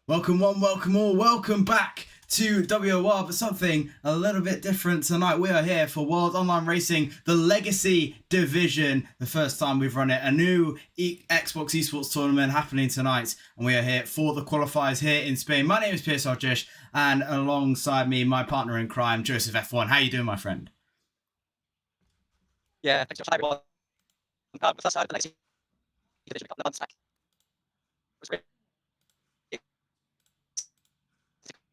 Welcome one, welcome all, welcome back to WOR, but something a little bit different tonight. We are here for World Online Racing, the Legacy Division. The first time we've run it, a new Xbox esports tournament happening tonight, and we are here for the qualifiers here in Spain. My name is Piers Hodgish, and alongside me, my partner in crime, Joseph F1. How you doing, my friend? Yeah, thanks Josh. Hi everyone. With us out the Legacy Division a couple of months back. It was great.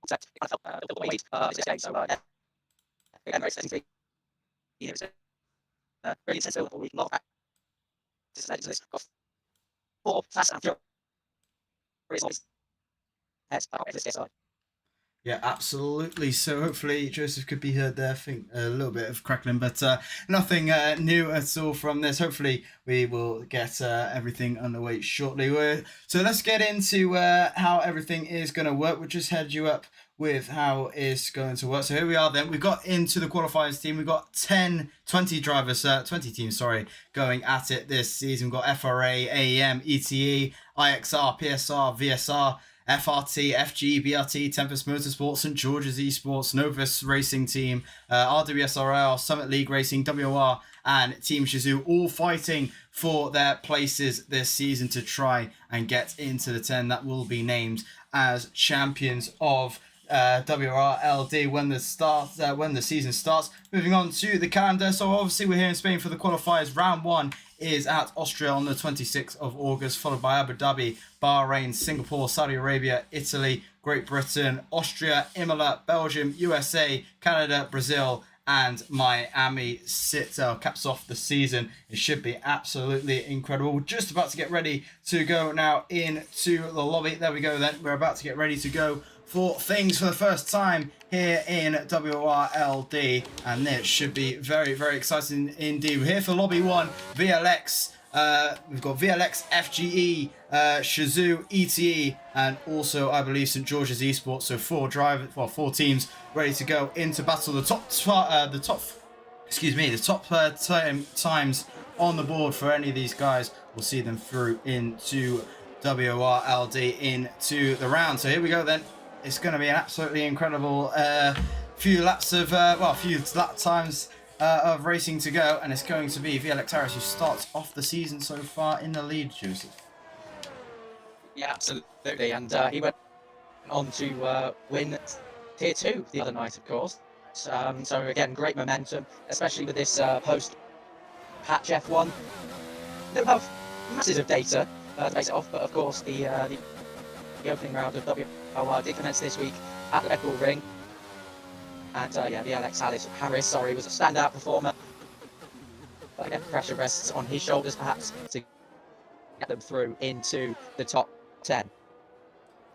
Concept, it kind of felt a little bit weight yesterday, so yeah, again, very exciting. It was really intense, a lot of practice led to this. Got 4 fast and furious heads back up this side. Yeah, absolutely. So hopefully Joseph could be heard there. I think a little bit of crackling, but nothing new at all from this. Hopefully we will get everything underway shortly. So let's get into how everything is going to work. We'll just head you up with how it's going to work. So here we are then. We got into the qualifiers team. We've got 20 drivers, 20 teams, sorry, going at it this season. We've got FRA, AEM, ETE, IXR, PSR, VSR, FRT, FG, BRT, Tempest Motorsport, St. George's Esports, Novus Racing Team, RWSRL, Summit League Racing, WOR, and Team Shazoo, all fighting for their places this season to try and get into the 10 that will be named as champions of WRLD when the season starts. Moving on to the calendar. So obviously we're here in Spain for the qualifiers. Round 1 is at Austria on the 26th of August, followed by Abu Dhabi, Bahrain, Singapore, Saudi Arabia, Italy, Great Britain, Austria, Imola, Belgium, USA, Canada, Brazil, and Miami caps off the season. It should be absolutely incredible. We're just about to get ready to go now into the lobby. There we go then. We're about to get ready to go for things for the first time here in WRLD, and it should be very, very exciting indeed. We're here for Lobby 1, VLX. We've got VLX, FGE, Shazoo, ETE, and also I believe St. George's Esports. So 4 teams ready to go into battle. The top times on the board for any of these guys. We'll see them through into WRLD into the round. So here we go then. It's going to be an absolutely incredible few lap times of racing to go, and it's going to be VLX Harris who starts off the season so far in the lead, Joseph. Yeah, absolutely, and he went on to win Tier 2 the other night, of course. So again, great momentum, especially with this post-patch F1. Don't have masses of data to base it off, but of course the opening round of WOR did commence this week at the Red Bull Ring. And VLX Harris, was a standout performer. But again, pressure rests on his shoulders perhaps to get them through into the top 10.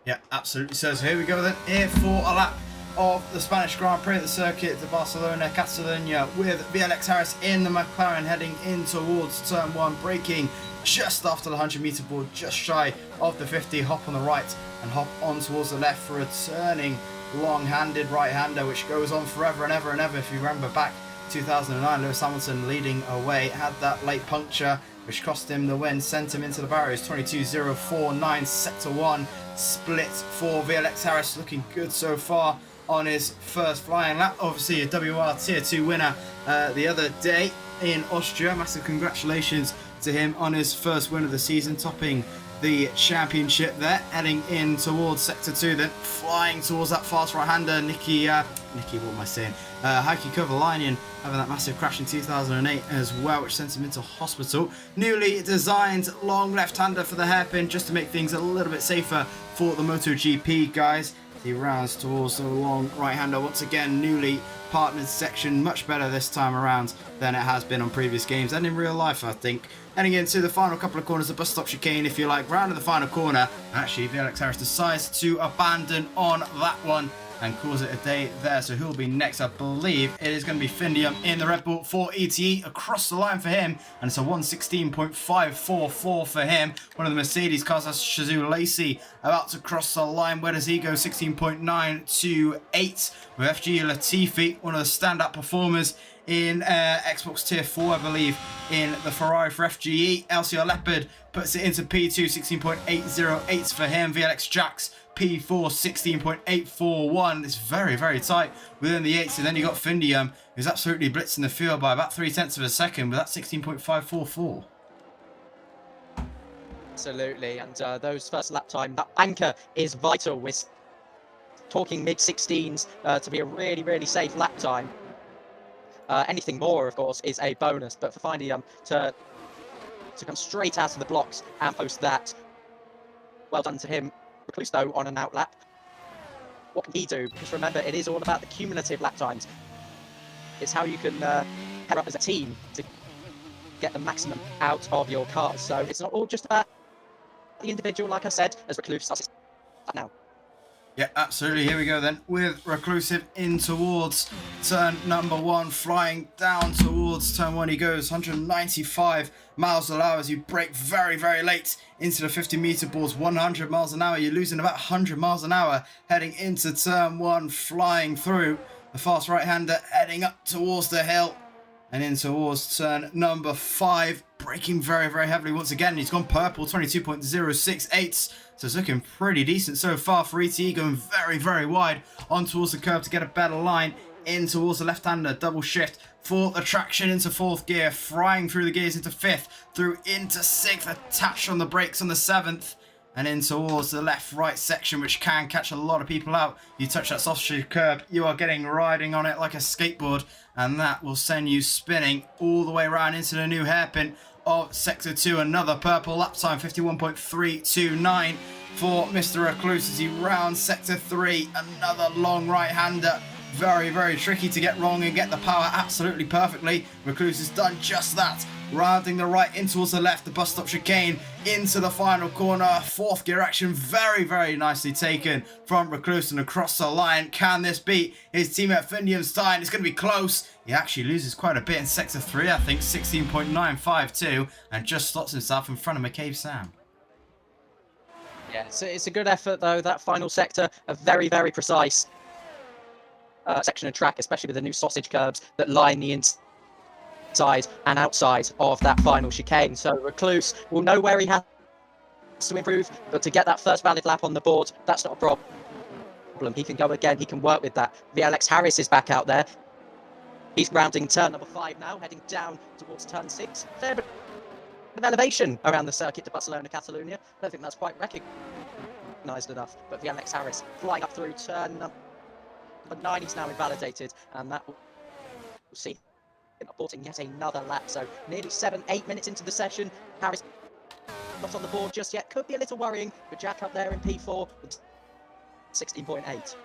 Yeah, absolutely. So here we go then, here for a lap of the Spanish Grand Prix at the circuit to Barcelona, Catalonia, with VLX Harris in the McLaren heading in towards turn 1, braking just after the 100-meter board, just shy of the 50. Hop on the right and hop on towards the left for a turning long-handed right-hander, which goes on forever and ever and ever. If you remember back 2009, Lewis Hamilton leading away, had that late puncture which cost him the win, sent him into the barriers. 22.049 sector 1 split for VLX Harris, looking good so far on his first flying lap. Obviously a WR Tier 2 winner the other day in Austria. Massive congratulations to him on his first win of the season, topping the championship there, heading in towards sector 2, then flying towards that fast right-hander, Heikki Kovalainen, having that massive crash in 2008 as well, which sent him into hospital. Newly designed long left-hander for the hairpin, just to make things a little bit safer for the MotoGP guys. He rounds towards the long right-hander. Once again, newly partnered section, much better this time around than it has been on previous games and in real life, I think. Heading into the final couple of corners, the bus stop chicane, if you like, round of the final corner. Actually, VLX Harris decides to abandon on that one and calls it a day there. So who'll be next? I believe it is going to be Findium in the Red Bull for ETE, across the line for him, and it's a 1:16.544 for him. One of the Mercedes cars, that's Shazoo Lacey, about to cross the line. Where does he go? 16.928 with FG Latifi, one of the standout performers in Xbox Tier 4, I believe, in the Ferrari for FGE. LCR Leopard puts it into P2, 16.808 for him. VLX Jax P4, 16.841. It's very, very tight within the 8s. And then you got Findium, who's absolutely blitzing the field by about 0.3 of a second with that 16.544. Absolutely, and those first lap time, that anchor is vital. We're talking mid-16s to be a really, really safe lap time. Anything more, of course, is a bonus, but for Findium to come straight out of the blocks and post that, well done to him. Recluse, though, on an out lap. What can he do? Because remember, it is all about the cumulative lap times. It's how you can pair up as a team to get the maximum out of your cars. So it's not all just about the individual, like I said, as Recluse starts now. Yeah, absolutely. Here we go then with Reclusive in towards turn number 1, flying down towards turn 1. He goes 195 miles an hour as you brake very, very late into the 50-meter boards. 100 miles an hour. You're losing about 100 miles an hour heading into turn 1, flying through the fast right-hander, heading up towards the hill and in towards turn number 5. Braking very, very heavily once again. He's gone purple, 22.068. So it's looking pretty decent so far for ETE, going very, very wide on towards the curve to get a better line in towards the left-hander. Double shift for the traction into 4th gear, frying through the gears into 5th, through into 6th, attached on the brakes on the 7th, and in towards the left-right section, which can catch a lot of people out. You touch that sausage curb, you are riding on it like a skateboard, and that will send you spinning all the way around into the new hairpin of Sector 2. Another purple lap time, 51.329 for Mr. Recluse as he rounds Sector 3. Another long right-hander. Very, very tricky to get wrong and get the power absolutely perfectly. Recluse has done just that. Rounding the right in towards the left, the bus stop chicane into the final corner. 4th gear action, very, very nicely taken from Recluse and across the line. Can this beat his teammate Findium's time? It's going to be close. He actually loses quite a bit in Sector 3, I think, 16.952, and just slots himself in front of McCabe Sam. Yeah, it's a good effort, though. That final sector, a very, very precise section of track, especially with the new sausage curbs that line the inside and outside of that final chicane. So Recluse will know where he has to improve, but to get that first valid lap on the board, that's not a problem. He can go again, he can work with that. VLX Harris is back out there. He's rounding turn number 5 now, heading down towards turn 6. Fair bit of elevation around the circuit to Barcelona, Catalonia. I don't think that's quite recognised enough, but VLX Harris flying up through turn number 9. He's now invalidated, and that will see him aborting yet another lap. So nearly 7-8 minutes into the session, Harris not on the board just yet. Could be a little worrying, but Jack up there in P4 with 16.8.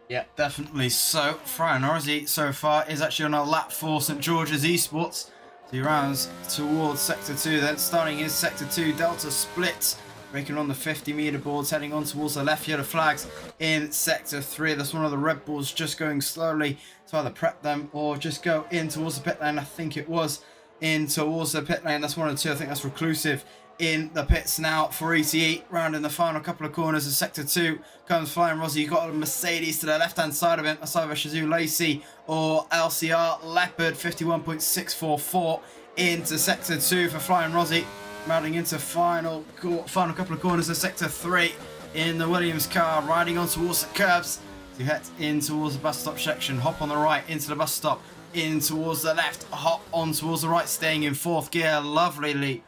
Yeah, definitely so. Friar Norrisy so far is actually on a lap for St George's Esports. So he rounds towards Sector 2, then starting in Sector 2, Delta split. Breaking on the 50-meter boards, heading on towards the left yellow flags in Sector 3. That's one of the Red Bulls just going slowly to either prep them or just go in towards the pit lane. I think it was in towards the pit lane. That's one of the two. I think that's Reclusive in the pits now for ETE. Rounding the final couple of corners of Sector 2 comes Flying Rossi. You've got a Mercedes to the left-hand side of him. That's either Shazoo Lacey or LCR Leopard. 51.644 into Sector 2 for Flying Rossi. Rounding into final couple of corners of Sector 3 in the Williams car, riding on towards the curves to head in towards the bus stop section. Hop on the right into the bus stop, in towards the left, hop on towards the right, staying in 4th gear. Lovely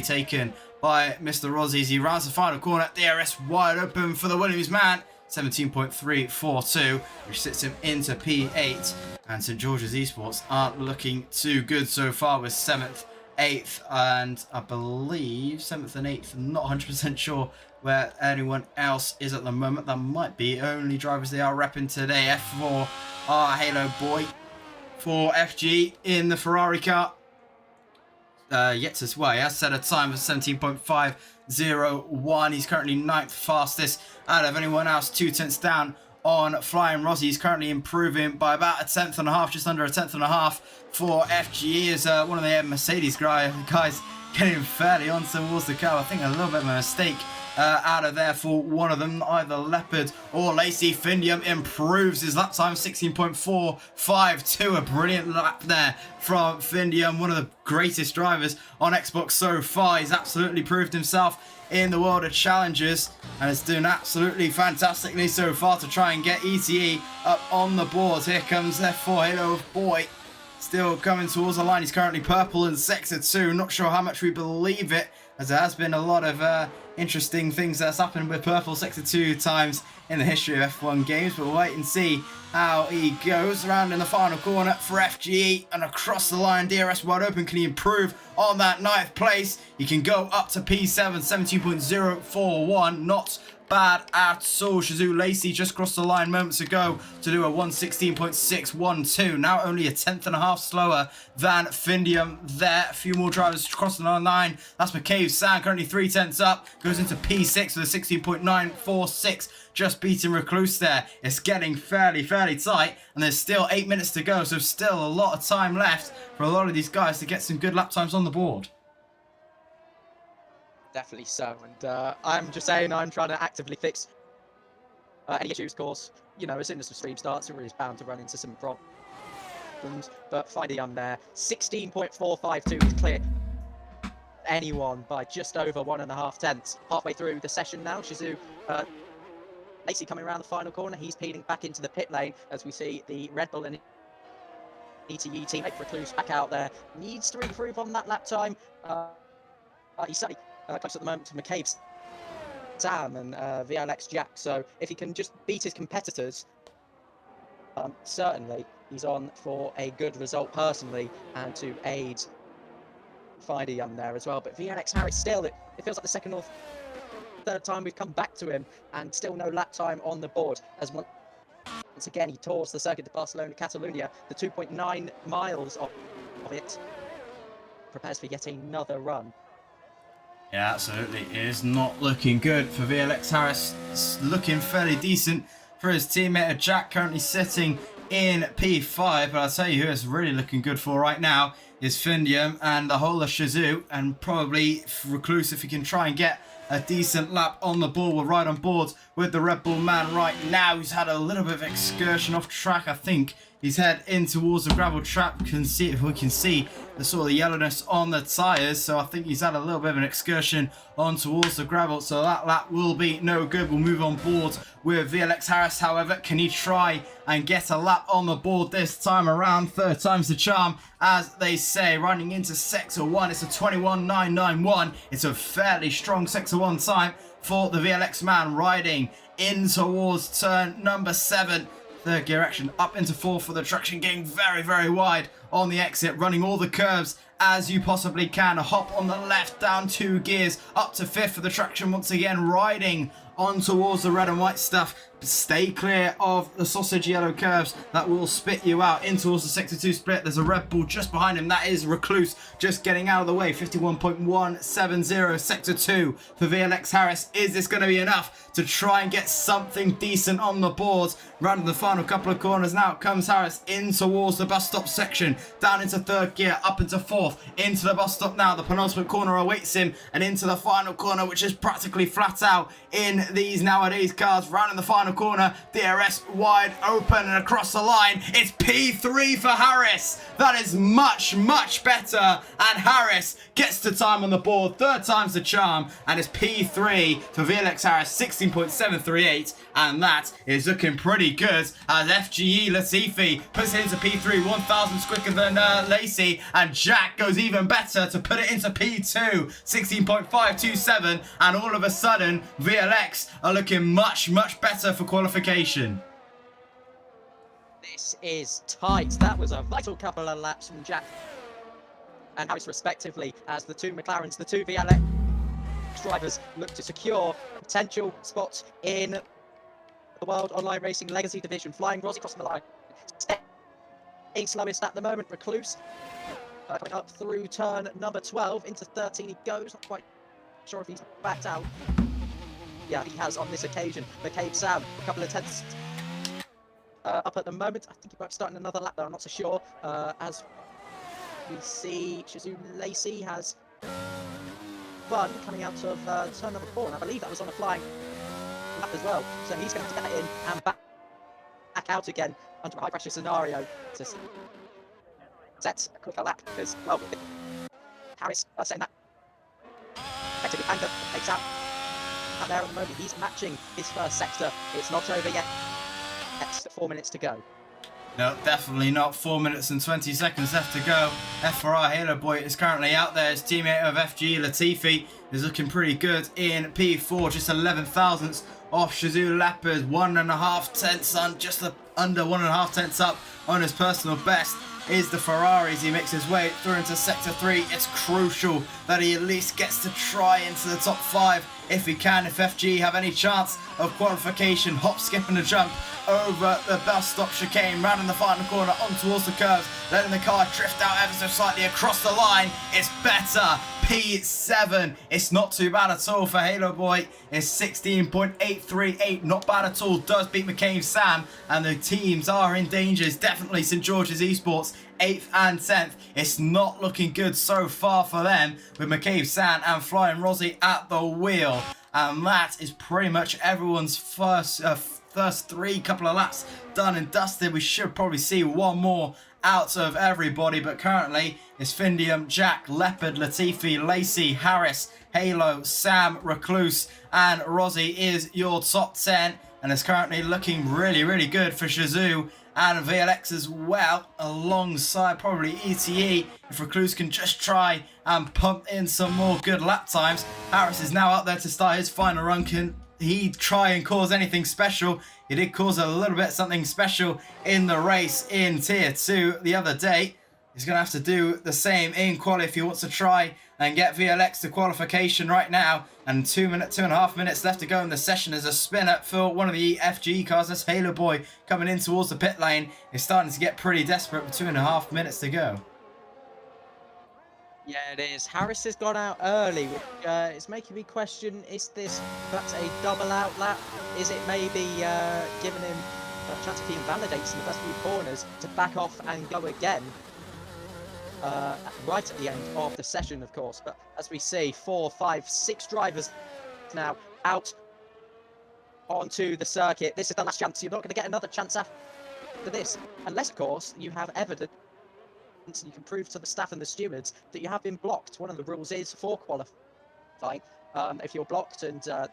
taken by Mr. Rossi as he rounds the final corner. DRS wide open for the Williams man. 17.342, which sits him into P8. And St George's Esports aren't looking too good so far with 7th, 8th, and I believe 7th and 8th. I'm not 100% sure where anyone else is at the moment. That might be only drivers they are repping today. F4 Halo Boy for FG in the Ferrari car. Yet as well, he has set a time of 17.501. He's currently 9th fastest out of anyone else, 2/10 down on Flying Rossi. He's currently improving by about a 10th and a half, just under a 10th and a half for FGE as one of the Mercedes guys getting fairly on towards the car. I think a little bit of a mistake out of there for one of them, either Leopard or Lacey. Findium improves his lap time, 16.452. A brilliant lap there from Findium, one of the greatest drivers on Xbox so far. He's absolutely proved himself in the world of challenges and is doing absolutely fantastically so far to try and get ETE up on the board. Here comes F4 Halo Boy, still coming towards the line. He's currently purple in Sector 2. Not sure how much we believe it, as there has been a lot of interesting things that's happened with purple Sector 2 times in the history of F1 games, but we'll wait and see how he goes. Around in the final corner for FGE and across the line. DRS wide open. Can he improve on that 9th place? He can go up to P7, 17.041. Not bad at all. Shazoo Lacey just crossed the line moments ago to do a 116.612. Now only a 10.5 slower than Findium there. A few more drivers crossing the line. That's McCabe Sam, currently 3/10 up. Goes into P6 with a 16.946. Just beating Recluse there. It's getting fairly tight, and there's still 8 minutes to go, so still a lot of time left for a lot of these guys to get some good lap times on the board. Definitely so, and I'm just saying I'm trying to actively fix any issues. Of course, you know, as soon as the stream starts, we're bound to run into some problems. But finally, I'm there. 16.452 is clear. Anyone by just over 1.5 tenths. Halfway through the session now. Shazoo Lacey coming around the final corner. He's peeling back into the pit lane as we see the Red Bull and ETE teammate Recluse back out there. Needs to improve on that lap time. He's certainly close at the moment to McCabe Sam and VLX Jack. So if he can just beat his competitors, certainly he's on for a good result personally, and to aid Fidey there as well. But VLX Harris still, it feels like the second or third time we've come back to him, and still no lap time on the board, as once again he tours the circuit of Barcelona, Catalonia, the 2.9 miles of it, prepares for yet another run. Yeah, absolutely. It is not looking good for VLX Harris. It's looking fairly decent for his teammate Jack, currently sitting in P5. But I'll tell you who is really looking good for right now is Findium and the whole of Shazoo, and probably Recluse if he can try and get a decent lap on the board. We're right on board with the Red Bull man right now. He's had a little bit of excursion off track, I think. He's head in towards the gravel trap. We can see the sort of the yellowness on the tyres. So I think he's had a little bit of an excursion on towards the gravel. So that lap will be no good. We'll move on board with VLX Harris. However, can he try and get a lap on the board this time around? Third time's the charm, as they say. Running into Sector 1, it's a 21.991. It's a fairly strong Sector 1 time for the VLX man, riding in towards turn number 7. Third gear action up into 4th for the traction, getting very wide on the exit, running all the curves as you possibly can. A hop on the left, down 2 gears, up to 5th for the traction once again, riding on towards the red and white stuff. Stay clear of the sausage yellow curves that will spit you out in towards the Sector 2 split. There's a Red Bull just behind him. That is Recluse just getting out of the way. 51.170 Sector 2 for VLX Harris. Is this going to be enough to try and get something decent on the board? Round the final couple of corners now comes Harris in towards the bus stop section. Down into 3rd gear, up into 4th, into the bus stop now. The penultimate corner awaits him, and into the final corner, which is practically flat out in these nowadays cars. Round in the final corner, DRS wide open and across the line. It's P3 for Harris. That is much better, and Harris gets the time on the board. Third time's the charm, and it's P3 for VLX Harris, 16.738, and that is looking pretty good as FGE Latifi puts it into P3, 1,000 quicker than Lacey, and Jack goes even better to put it into P2, 16.527, and all of a sudden VLX are looking much better for qualification. This is tight. That was a vital couple of laps from Jack and Harris respectively, as the 2 McLarens, the 2 VLX drivers look to secure potential spots in the World Online Racing Legacy Division. Flying Rossi crossing the line. Staying slowest at the moment, Recluse. Coming up through turn number 12 into 13 he goes. Not quite sure if he's backed out. Yeah, he has on this occasion. McCabe Sam, a couple of tenths up at the moment. I think he might be starting another lap there, I'm not so sure. As we see, Shazoo Lacey has fun coming out of turn number 4, and I believe that was on a flying lap as well. So he's going to get in and back out again under a high pressure scenario to set a quicker lap, because, well, Harris saying that effectively Anger takes out there at the moment. He's matching his first sector. It's not over yet. It's 4 minutes to go. No, definitely not. 4 minutes and 20 seconds left to go. FRR Halo Boy is currently out there. His teammate of FG Latifi is looking pretty good in P4, just 11 thousandths off Shazoo Leopard. 1.5 tenths on, just under 1.5 tenths up on his personal best is the Ferraris. He makes his way through into Sector 3. It's crucial that he at least gets to try into the top 5 if he can. If FG have any chance of qualification, hop, skip and a jump over the bus stop chicane, round in the final corner, on towards the curves, letting the car drift out ever so slightly across the line. It's better. P7. It's not too bad at all for Halo Boy. It's 16.838. Not bad at all. Does beat McCabe Sam, and the teams are in danger. It's definitely St George's Esports 8th and 10th. It's not looking good so far for them, with McCabe Sam and Flying Rosie at the wheel. And that is pretty much everyone's first 3 couple of laps done and dusted. We should probably see one more out of everybody, but currently it's Findium, Jack, Leopard, Latifi, Lacey, Harris, Halo, Sam, Recluse and Rosie is your top 10, and it's currently looking really good for Shazoo and VLX as well, alongside probably ETE. If Recluse can just try and pump in some more good lap times. Harris is now out there to start his final run. Can he try and cause anything special? He did cause a little bit something special in the race in Tier 2 the other day. He's going to have to do the same in quali if he wants to try and get VLX to qualification right now. And 2.5 minutes left to go in the session as a spin up for one of the FG cars. That's Halo Boy coming in towards the pit lane. He's starting to get pretty desperate with 2.5 minutes to go. Yeah, it is. Harris has gone out early, which is making me question, is this perhaps a double out lap? Is it maybe giving him a chance if he invalidates in the first few corners to back off and go again? Right at the end of the session, of course. But as we see, 4, 5, 6 drivers now out onto the circuit. This is the last chance. You're not going to get another chance after this, unless, of course, you have evidence and you can prove to the staff and the stewards that you have been blocked. One of the rules is for qualifying. If you're blocked and the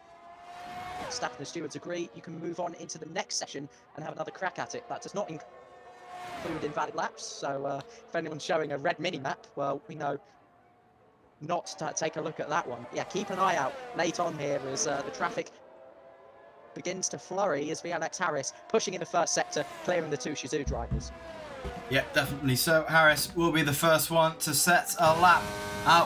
staff and the stewards agree, you can move on into the next session and have another crack at it. That does not include invalid laps, so if anyone's showing a red mini-map, well, we know not to take a look at that one. Yeah, keep an eye out late on here as the traffic begins to flurry as VLX Harris pushing in the first sector, clearing the 2 Shazoo drivers. Yeah, definitely. So Harris will be the first one to set a lap.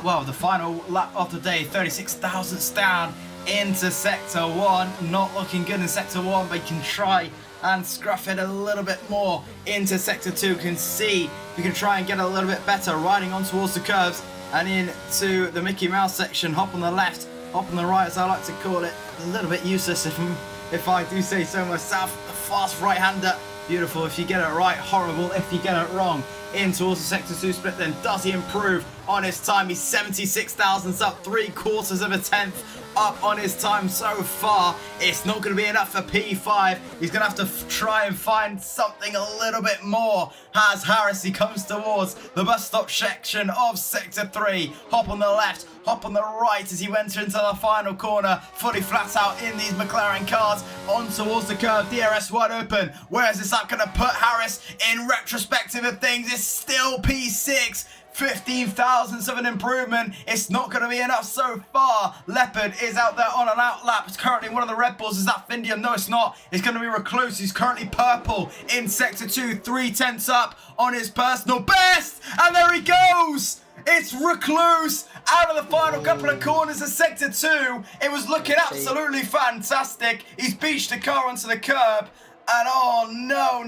Well, the final lap of the day, 36 thousandths down into Sector 1. Not looking good in Sector 1, but you can try and scruff it a little bit more into Sector 2. Can see you can try and get a little bit better, riding on towards the curves and into the Mickey Mouse section. Hop on the left, hop on the right, as I like to call it. A little bit useless if I do say so myself. A fast right-hander. Beautiful if you get it right, horrible if you get it wrong. In towards the Sector 2 split, then does he improve on his time? He's 76 thousandths up, 3/4 of a tenth up on his time so far. It's not going to be enough for P5. He's going to have to try and find something a little bit more. As Harris, he comes towards the bus stop section of Sector 3. Hop on the left, hop on the right as you enter into the final corner. Fully flat out in these McLaren cars on towards the curve. DRS wide open. Where is this up going to put Harris? In retrospective of things, it's still P6. 15 thousandths of an improvement. It's not going to be enough so far. Leopard is out there on an out lap. It's currently one of the Red Bulls. Is that Findium? No, it's not. It's going to be Recluse. He's currently purple in Sector 2. 3/10 up on his personal best. And there he goes. It's Recluse out of the final couple of corners of Sector 2. It was looking absolutely fantastic. He's beached the car onto the curb. And oh no,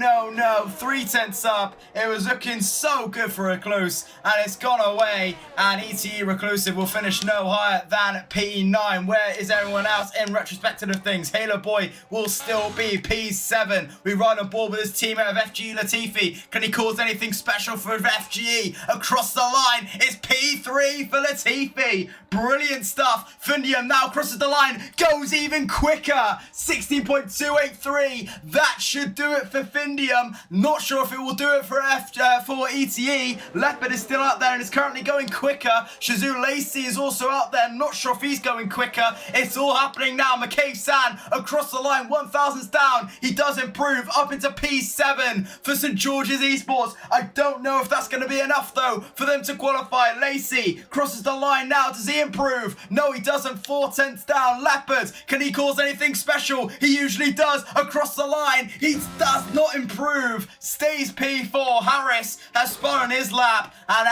3/10 up. It was looking so good for Recluse, and it's gone away. And ETE Reclusive will finish no higher than P9. Where is everyone else in retrospective of things? Halo Boy will still be P7. We ride on board with his teammate of FGE Latifi. Can he cause anything special for FGE? Across the line, it's P3 for Latifi. Brilliant stuff. Fundium now crosses the line, goes even quicker. 16.283. That should do it for Findium. Not sure if it will do it for ETE. Leopard is still out there and is currently going quicker. Shazoo Lacey is also out there. Not sure if he's going quicker. It's all happening now. McCabe San across the line. 1,000's down. He does improve up into P7 for St. George's Esports. I don't know if that's going to be enough though for them to qualify. Lacey crosses the line now. Does he improve? No, he doesn't. 4/10 down. Leopard, can he cause anything special? He usually does. Across the line, he does not improve. Stays P4. Harris has spun on his lap, and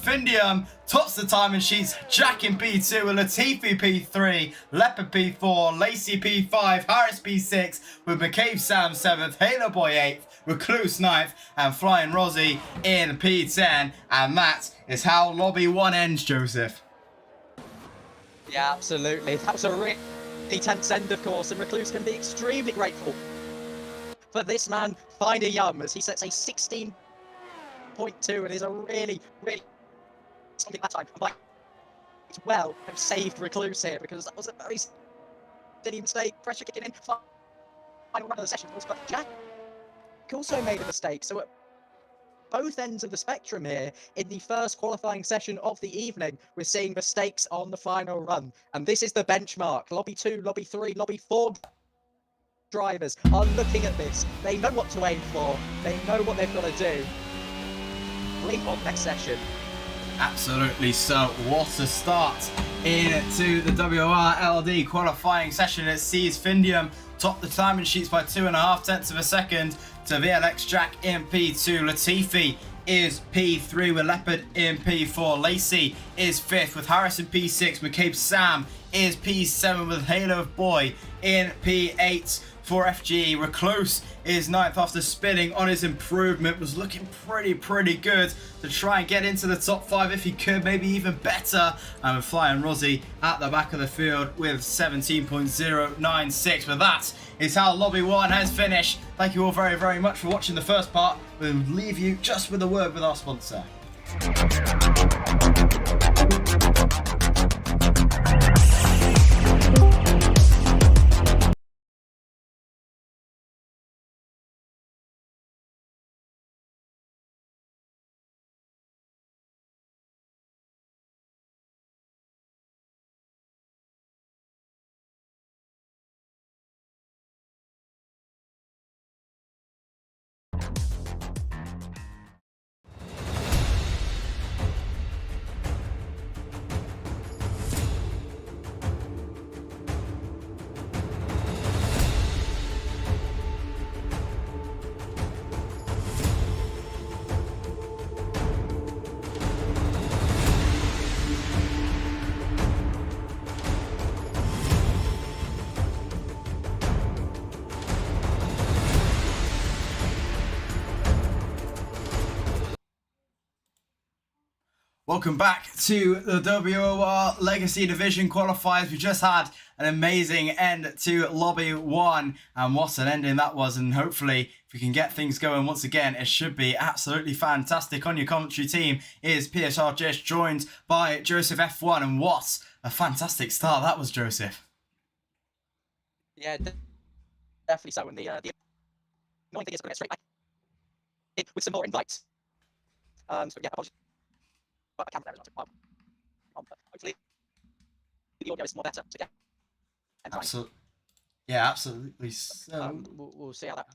Findium tops the timing sheets. Jack in P2 with Latifi P3, Leopard P4, Lacey P5, Harris P6 with McCabe Sam 7th, Halo Boy 8th, Recluse 9th, and Flying Rosie in P10. And that is how Lobby 1 ends, Joseph. Yeah, absolutely. That was a really tense end, of course, and Recluse can be extremely grateful for this man finding Yum as he sets a 16.2 and is a really solid that time. But well, have saved Recluse here because that was a very silly mistake. Pressure kicking in. Final run of the session was, but Jack also made a mistake. So at both ends of the spectrum here, in the first qualifying session of the evening, we're seeing mistakes on the final run. And this is the benchmark. Lobby 2, Lobby 3, Lobby 4 drivers are looking at this. They know what to aim for. They know what they've got to do. Bring on next session. Absolutely so. What a start into the WOR LD qualifying session. It sees Findium top the timing sheets by 2.5 of a second to VLX Jack in P2. Latifi is P3 with Leopard in P4. Lacey is 5th with Harris in P6. McCabe Sam is P7 with Halo Boy in P8 for FGE. Recluse is 9th after spinning on his improvement. Was looking pretty good to try and get into the top 5 if he could, maybe even better. And Flying Rosie at the back of the field with 17.096. But that is how Lobby 1 has finished. Thank you all very much for watching the first part. We'll leave you just with a word with our sponsor. Welcome back to the WOR Legacy Division qualifiers. We just had an amazing end to Lobby 1, and what an ending that was. And hopefully, if we can get things going once again, it should be absolutely fantastic. On your commentary team is PSR just joined by Joseph F1, and what a fantastic start that was, Joseph. Yeah, definitely so. And the annoying thing is going to get straight back in with some more invites. So yeah, apologies. But the camera there is not on, but hopefully the audio is more better. So yeah. Absolutely. Yeah, absolutely. So We'll see how that.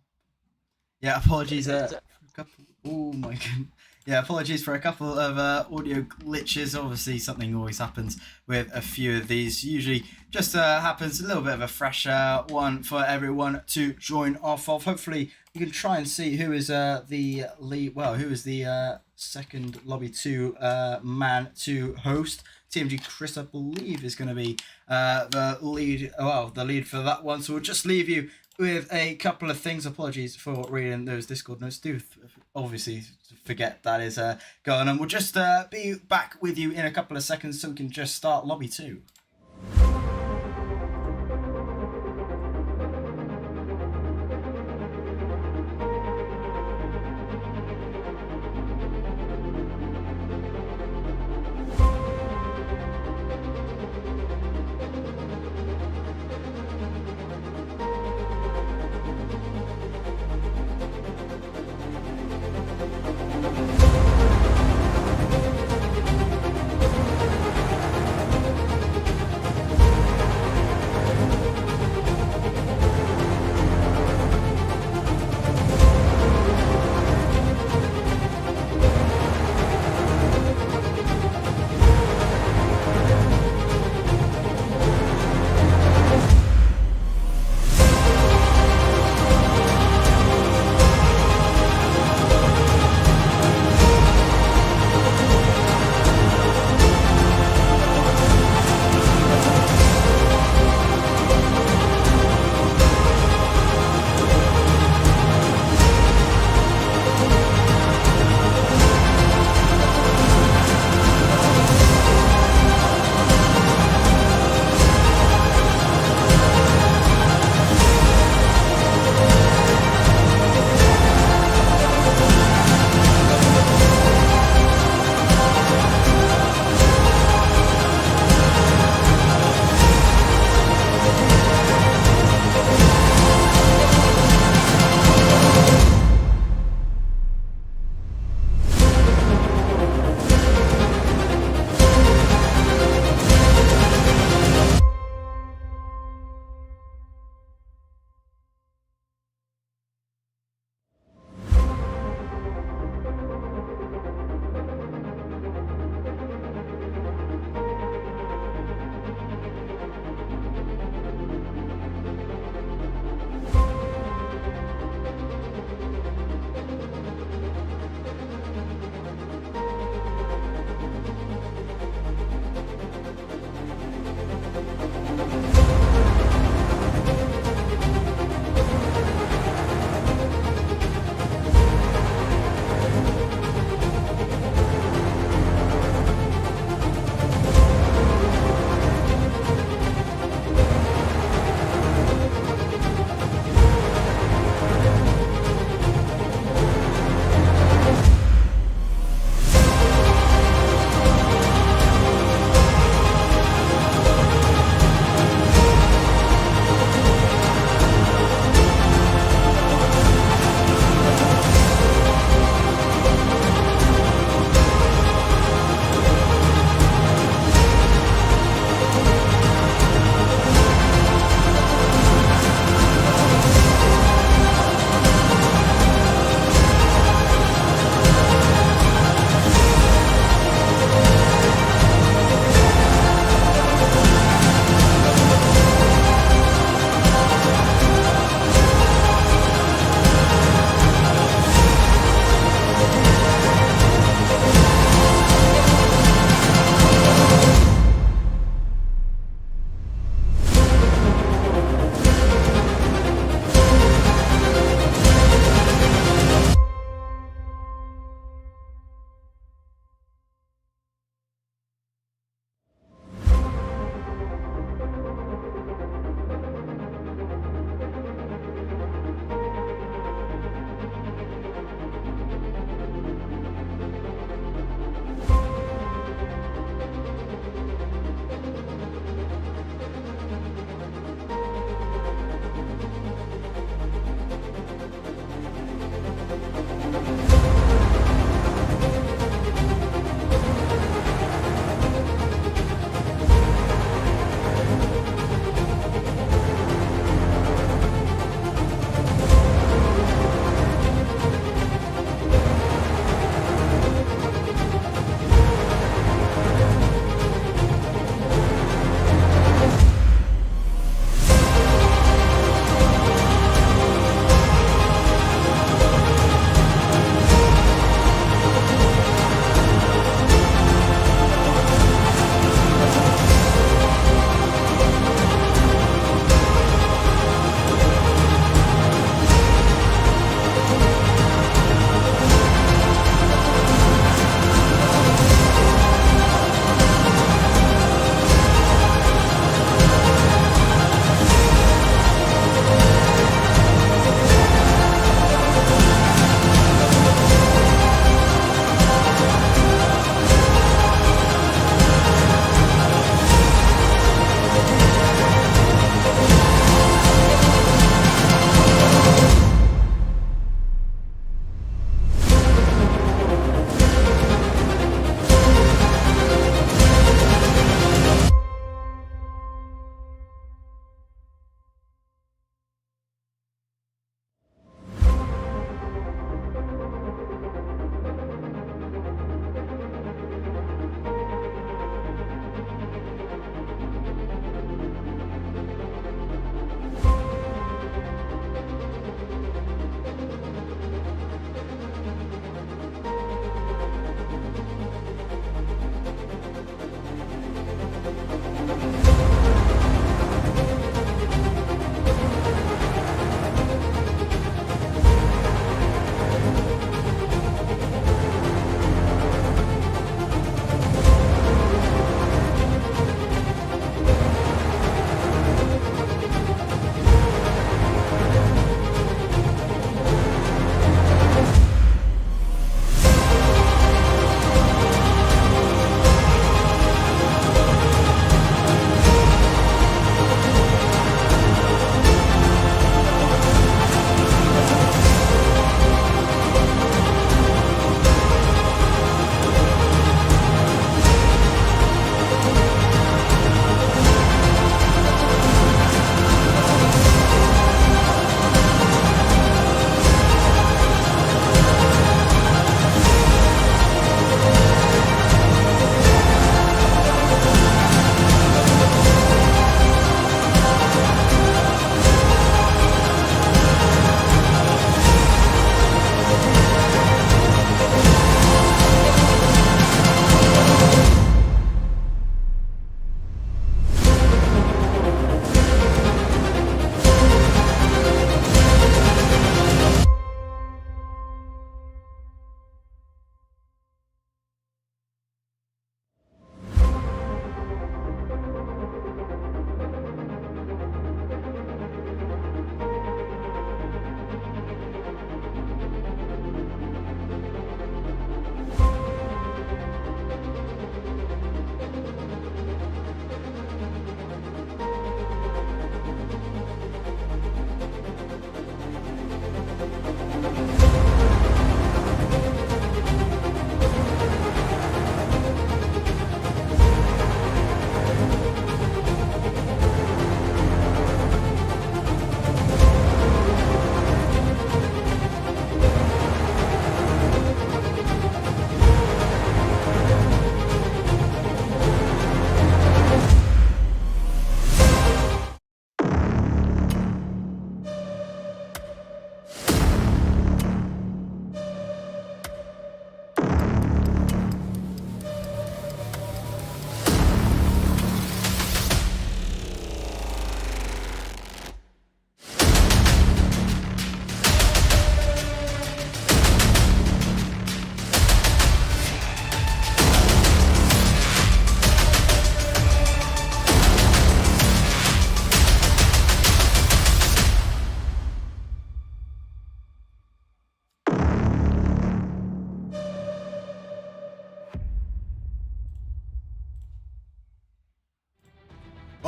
yeah, apologies. Oh my god. Yeah, apologies for a couple of audio glitches. Obviously, something always happens with a few of these. Usually, just happens a little bit of a fresh one for everyone to join off of. Hopefully, you can try and see who is the lead. Well, who is the second Lobby 2 man to host. TMG Chris, I believe, is going to be the lead for that one. So we'll just leave you with a couple of things. Apologies for reading those Discord notes. Do obviously forget that is going on. We'll just be back with you in a couple of seconds so we can just start lobby 2.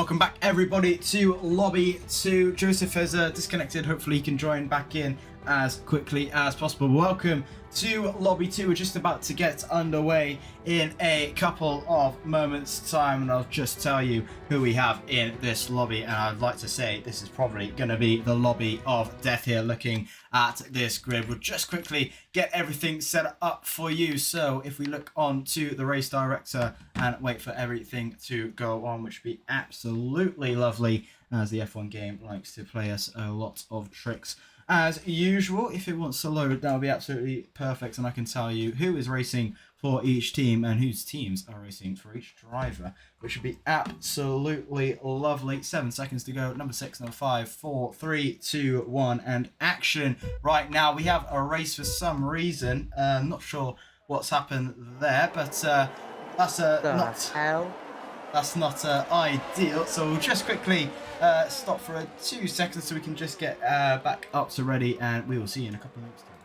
Welcome back, everybody, to Lobby 2. Joseph has disconnected. Hopefully he can join back in as quickly as possible. Welcome to Lobby 2. We're just about to get underway in a couple of moments' time, and I'll just tell you who we have in this lobby. And I'd like to say this is probably going to be the lobby of death here. Looking at this grid, we'll just quickly get everything set up for you. So if we look on to the race director and wait for everything to go on, which would be absolutely lovely, as the F1 game likes to play us a lot of tricks as usual. If it wants to load, that would be absolutely perfect, and I can tell you who is racing for each team and whose teams are racing for each driver, which would be absolutely lovely. 7 seconds to go. Number 6, number 5, 4, 3, 2, 1, and action. Right now we have a race for some reason. Not sure what's happened there, but that's not ideal. So we'll just quickly stop for 2 seconds so we can just get back up to ready, and we will see you in a couple of minutes time.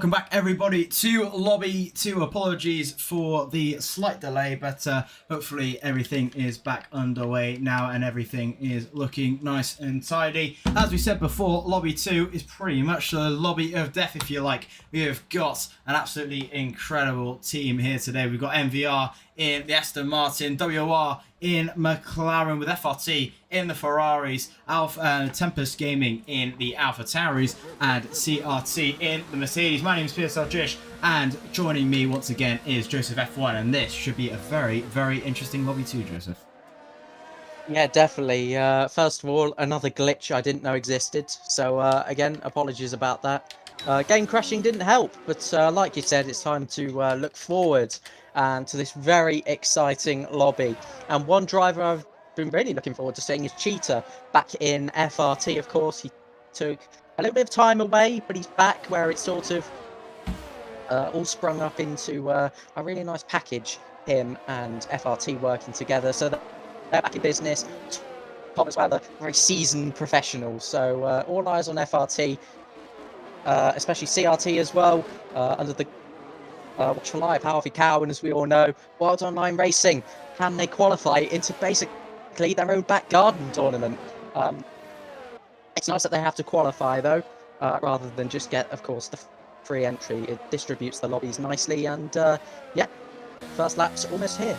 welcome back everybody to Lobby 2. Apologies for the slight delay, but hopefully everything is back underway now and everything is looking nice and tidy. As we said before, Lobby 2 is pretty much the lobby of death, if you like. We have got an absolutely incredible team here today. We've got MVR in the Aston Martin, WOR in McLaren with FRT in the Ferraris, Tempest Gaming in the Alpha Tauris, and CRT in the Mercedes. My name is Piers Aljish, and joining me once again is Joseph F1, and this should be a very, very interesting Lobby 2, Joseph. Yeah, definitely. First of all, another glitch I didn't know existed, so again, apologies about that. Game crashing didn't help, but like you said, it's time to look forward and to this very exciting lobby. And one driver I've been really looking forward to seeing is Cheetah back in FRT. Of course, he took a little bit of time away, but he's back where it's sort of all sprung up into a really nice package, him and FRT working together. So they're back in business. Tom as well, they're very seasoned professionals. So all eyes on FRT, especially CRT as well, under the watchful eye of Harvey Cowan, as we all know. Wild Online Racing, can they qualify into basically their own back garden tournament? It's nice that they have to qualify though, rather than just get, of course, the free entry. It distributes the lobbies nicely, and yeah, first lap's almost here.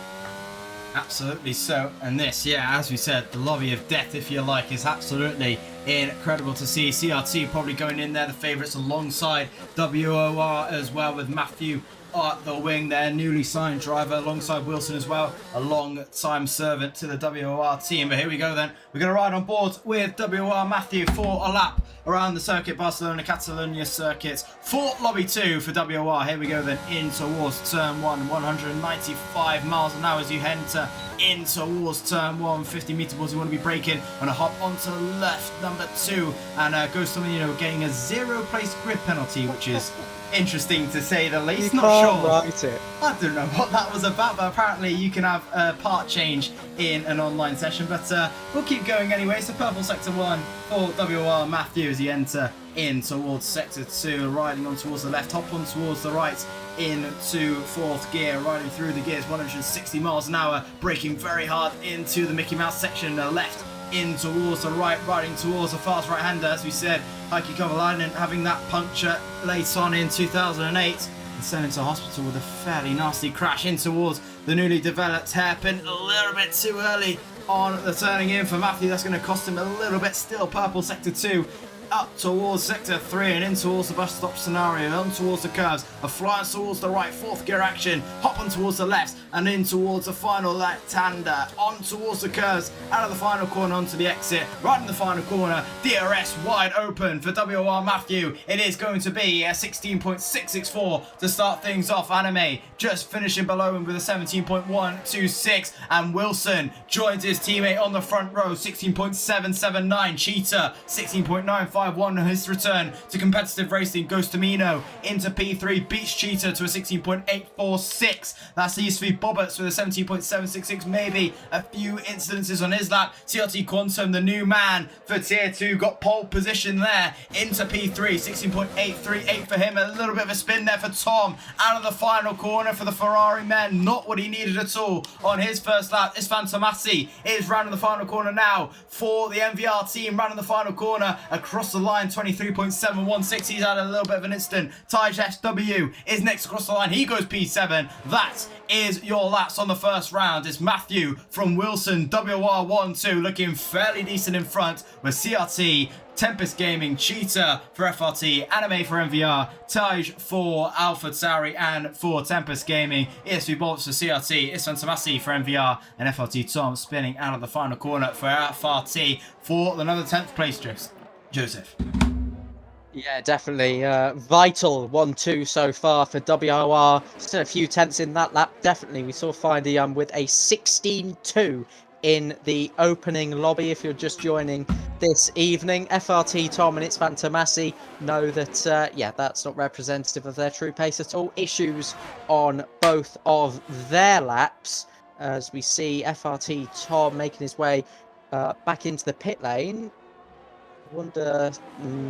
Absolutely so, and this, yeah, as we said, the lobby of death, if you like, is absolutely incredible to see. CRT probably going in there, the favourites, alongside WOR as well, with Matthew at the wing, their newly signed driver, alongside Wilson as well, a long-time servant to the WOR team. But here we go then, we're going to ride on board with WOR Matthew for a lap around the circuit, Barcelona Catalonia circuits for Lobby 2 for WOR. Here we go then, in towards turn 1, 195 miles an hour as you enter in towards turn 1, 50 metre balls. You want to be braking, and a hop onto left number 2, and Ghost Domino getting a 0 place grid penalty, which is interesting to say the least. Not sure. Write it. I don't know what that was about, but apparently you can have a part change in an online session. But we'll keep going anyway. So purple sector 1 for WR Matthew as you enter in towards sector 2, riding on towards the left, hop on towards the right into 4th gear, riding through the gears, 160 miles an hour, braking very hard into the Mickey Mouse section, left in towards the right, riding towards the fast right-hander, as we said, Heikki Kovalainen having that puncture late on in 2008 and sent into hospital with a fairly nasty crash in towards the newly developed hairpin, a little bit too early on the turning in for Matthew. That's going to cost him a little bit still. Purple sector 2 up towards sector 3 and in towards the bus stop scenario, on towards the curves, a flying towards the right, 4th gear action, hop on towards the left and in towards the final left-hander, on towards the curves, out of the final corner onto the exit, right in the final corner, DRS wide open for WR Matthew. It is going to be a 16.664 to start things off. Anime just finishing below him with a 17.126, and Wilson joins his teammate on the front row, 16.779. Cheetah 16.951 on his return to competitive racing. Ghost Domino into P3, beats Cheetah to a 16.846. That's ESV Bobbers with a 17.766, maybe a few incidences on his lap. CRT Quantum, the new man for tier 2, got pole position there into P3, 16.838 for him. A little bit of a spin there for Tom out of the final corner for the Ferrari men, not what he needed at all on his first lap. Isfan Tomasi is rounding the final corner now for the MVR team, rounding the final corner across the line, 23.716. He's had a little bit of an instant. Taj SW is next across the line, he goes P7. That is your laps on the first round. It's Matthew from Wilson, WR 1-2, looking fairly decent in front with CRT, Tempest Gaming, Cheetah for FRT, Anime for MVR, Taj for Alpha Tauri and for Tempest Gaming, ESV Bolts for CRT, Isfan Tomasi for MVR, and FRT Tom spinning out of the final corner for FRT for another 10th place, Joseph. Yeah, definitely. Vital 1-2 so far for WOR. Still a few tenths in that lap. Definitely. We saw Findy with a 16.2 in the opening lobby. If you're just joining this evening, FRT Tom and Isfan Tomasi know that, yeah, that's not representative of their true pace at all. Issues on both of their laps, as we see FRT Tom making his way back into the pit lane. Wonder,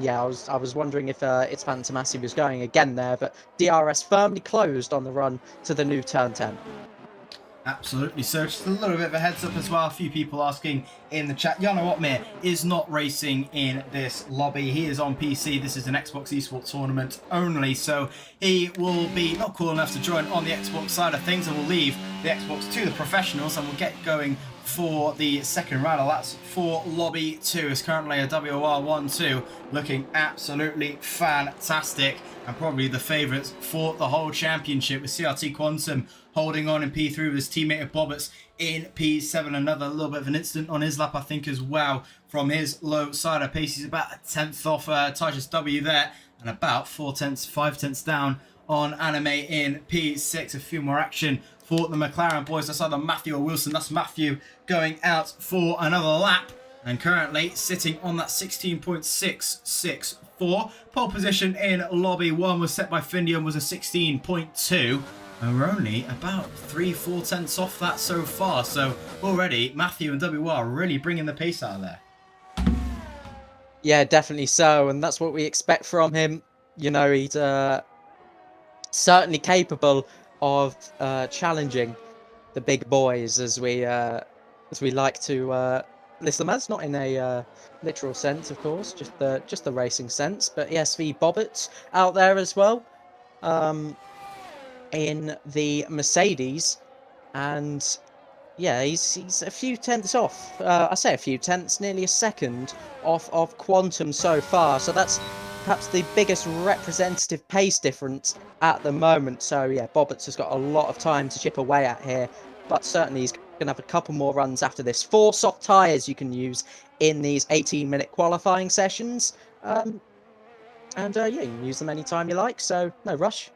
yeah, I was wondering if it's Fantomasi was going again there, but DRS firmly closed on the run to the new turn 10. Absolutely. So just a little bit of a heads up as well. A few people asking in the chat. Jarno Opmeer is not racing in this lobby. He is on PC. This is an Xbox esports tournament only. So he will be not cool enough to join on the Xbox side of things, and will leave the Xbox to the professionals, and we'll get going for the second round. That's for lobby 2. It's currently a WOR 1-2, looking absolutely fantastic, and probably the favourites for the whole championship, with CRT Quantum holding on in P3 with his teammate of Bobbits in P7. Another little bit of an incident on his lap, I think, as well, from his low side of pace. He's about a tenth off Titus W there, and about 5 tenths down on Anime in P6. A few more action for the McLaren boys. That's either Matthew or Wilson. That's Matthew going out for another lap, and currently sitting on that 16.664. Pole position in lobby 1 was set by Findy and was a 16.2. And we're only about 3-4 tenths off that so far. So already Matthew and WR are really bringing the pace out of there. Yeah, definitely so. And that's what we expect from him. You know, he's certainly capable of challenging the big boys, as we like to list them as, not in a literal sense, of course, just the racing sense. But ESV Bobbits out there as well. In the Mercedes, and yeah, he's a few tenths off. I say a few tenths, nearly a second off of Quantum so far. So that's perhaps the biggest representative pace difference at the moment. So yeah, Bobbits has got a lot of time to chip away at here, but certainly he's going to have a couple more runs after this. 4 soft tyres you can use in these 18-minute qualifying sessions, and yeah, you can use them anytime you like. So no rush.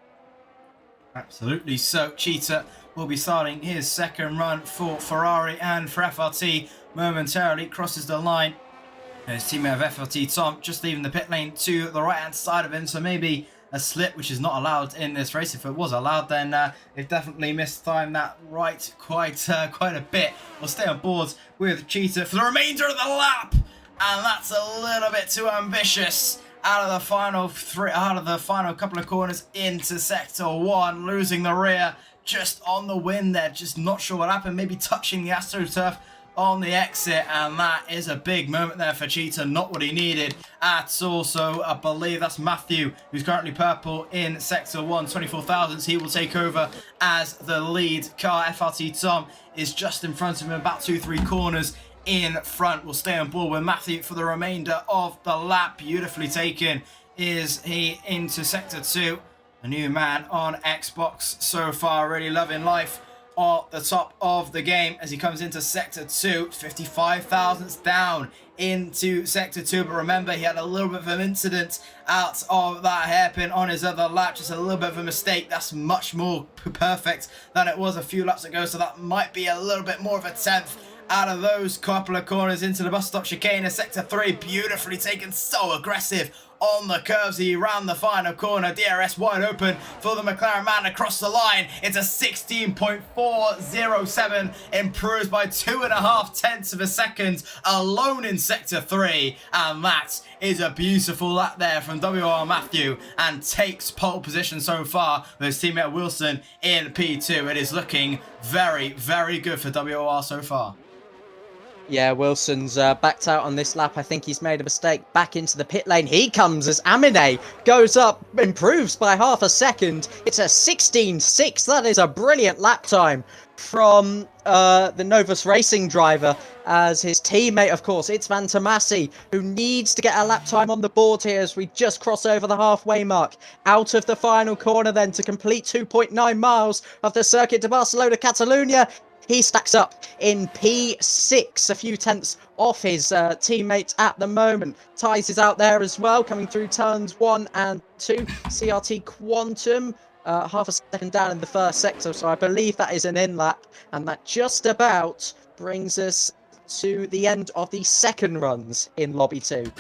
Absolutely. So Cheetah will be starting his second run for Ferrari, and for FRT momentarily crosses the line. His teammate of FRT, Tom, just leaving the pit lane to the right hand side of him. So maybe a slip, which is not allowed in this race. If it was allowed, then they've definitely mistimed that right quite a bit. We'll stay on board with Cheetah for the remainder of the lap, and that's a little bit too ambitious. Out of the final couple of corners into sector 1, losing the rear just on the win there. Just not sure what happened. Maybe touching the AstroTurf on the exit, and that is a big moment there for Cheetah. Not what he needed at all. So I believe that's Matthew, who's currently purple in sector 1, 24 thousandths. He will take over as the lead car. FRT Tom is just in front of him, about 2-3 corners in front. Will stay on board with Matthew for the remainder of the lap. Beautifully taken is he into sector 2. A new man on Xbox so far, really loving life at the top of the game as he comes into sector 2. 55 thousandths down into sector 2, but remember, he had a little bit of an incident out of that hairpin on his other lap. Just a little bit of a mistake. That's much more perfect than it was a few laps ago, so that might be a little bit more of a tenth out of those couple of corners into the bus stop chicane. In sector 3, beautifully taken, so aggressive on the curves. He ran the final corner. DRS wide open for the McLaren man across the line. It's a 16.407, improves by 2.5 tenths of a second alone in sector 3, and that is a beautiful lap there from WR Matthew, and takes pole position so far with his teammate Wilson in P2. It is looking very, very good for WR so far. Yeah, Wilson's backed out on this lap. I think he's made a mistake. Back into the pit lane. He comes as Amine goes up, improves by half a second. It's a 16.6. That is a brilliant lap time from the Novus Racing driver, as his teammate, of course, it's Fantomasi, who needs to get a lap time on the board here as we just cross over the halfway mark. Out of the final corner then to complete 2.9 miles of the Circuit de Barcelona, Catalunya. He stacks up in P6, a few tenths off his teammates at the moment. Ties is out there as well, coming through turns 1 and 2. CRT Quantum, half a second down in the first sector, so I believe that is an in-lap. And that just about brings us to the end of the second runs in Lobby 2.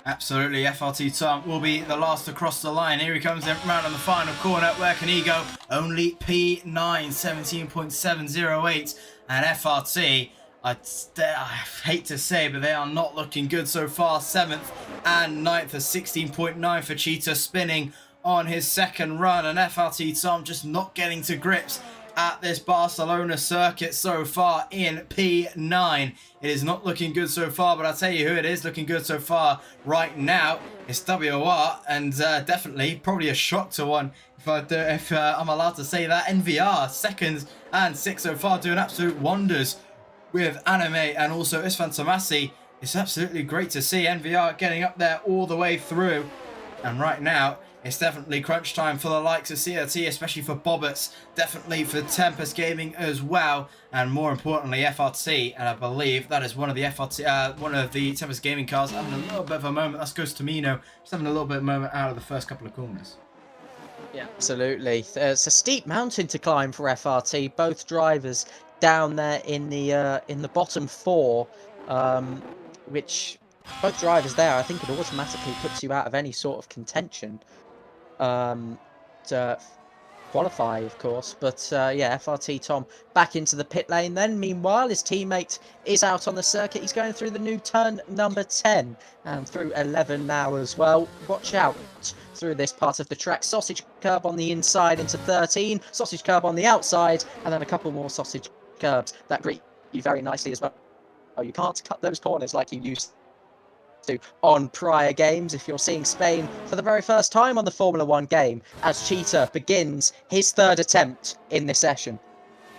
Absolutely, FRT Tom will be the last to cross the line. Here he comes round on the final corner. Where can he go? Only P9, 17.708. And FRT I hate to say, but they are not looking good so far. 7th and 9th, a 16.9 for Cheetah, spinning on his second run, and FRT Tom just not getting to grips at this Barcelona circuit so far in P9. It is not looking good so far, but I'll tell you who it is looking good so far right now. It's WOR, and definitely probably a shock to one if I'm allowed to say that. NVR, 2nd and 6th so far, doing absolute wonders with Anime and also Isfan Tomasi. It's absolutely great to see NVR getting up there all the way through. And right now, it's definitely crunch time for the likes of CRT, especially for Bobbits, definitely for Tempest Gaming as well, and more importantly FRT. And I believe that is one of the Tempest Gaming cars having a little bit of a moment. That's Ghost Tomino, just having a little bit of a moment out of the first couple of corners. Yeah, absolutely. It's a steep mountain to climb for FRT. Both drivers down there in the bottom 4, which both drivers there, I think it automatically puts you out of any sort of contention to qualify, of course. But yeah, FRT Tom back into the pit lane then. Meanwhile, his teammate is out on the circuit. He's going through the new turn number 10 and through 11 now as well. Watch out through this part of the track. Sausage curb on the inside into 13, sausage curb on the outside, and then a couple more sausage curbs that greet you very nicely as well. Oh, you can't cut those corners like you used to on prior games if you're seeing Spain for the very first time on the Formula 1 game, as Cheetah begins his 3rd attempt in this session.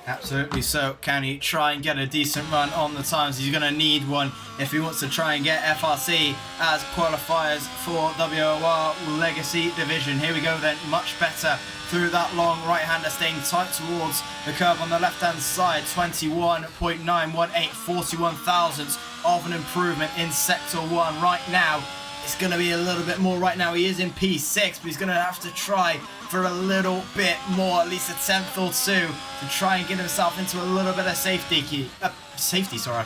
Absolutely. So can he try and get a decent run on the times? He's going to need one if he wants to try and get FRC as qualifiers for WOR Legacy Division. Here we go then, much better through that long right-hander, staying tight towards the curve on the left-hand side. 21.918, 41 thousandths of an improvement in Sector 1 right now. It's going to be a little bit more right now. He is in P6, but he's going to have to try for a little bit more, at least a 10th or 2, to try and get himself into a little bit of safety, I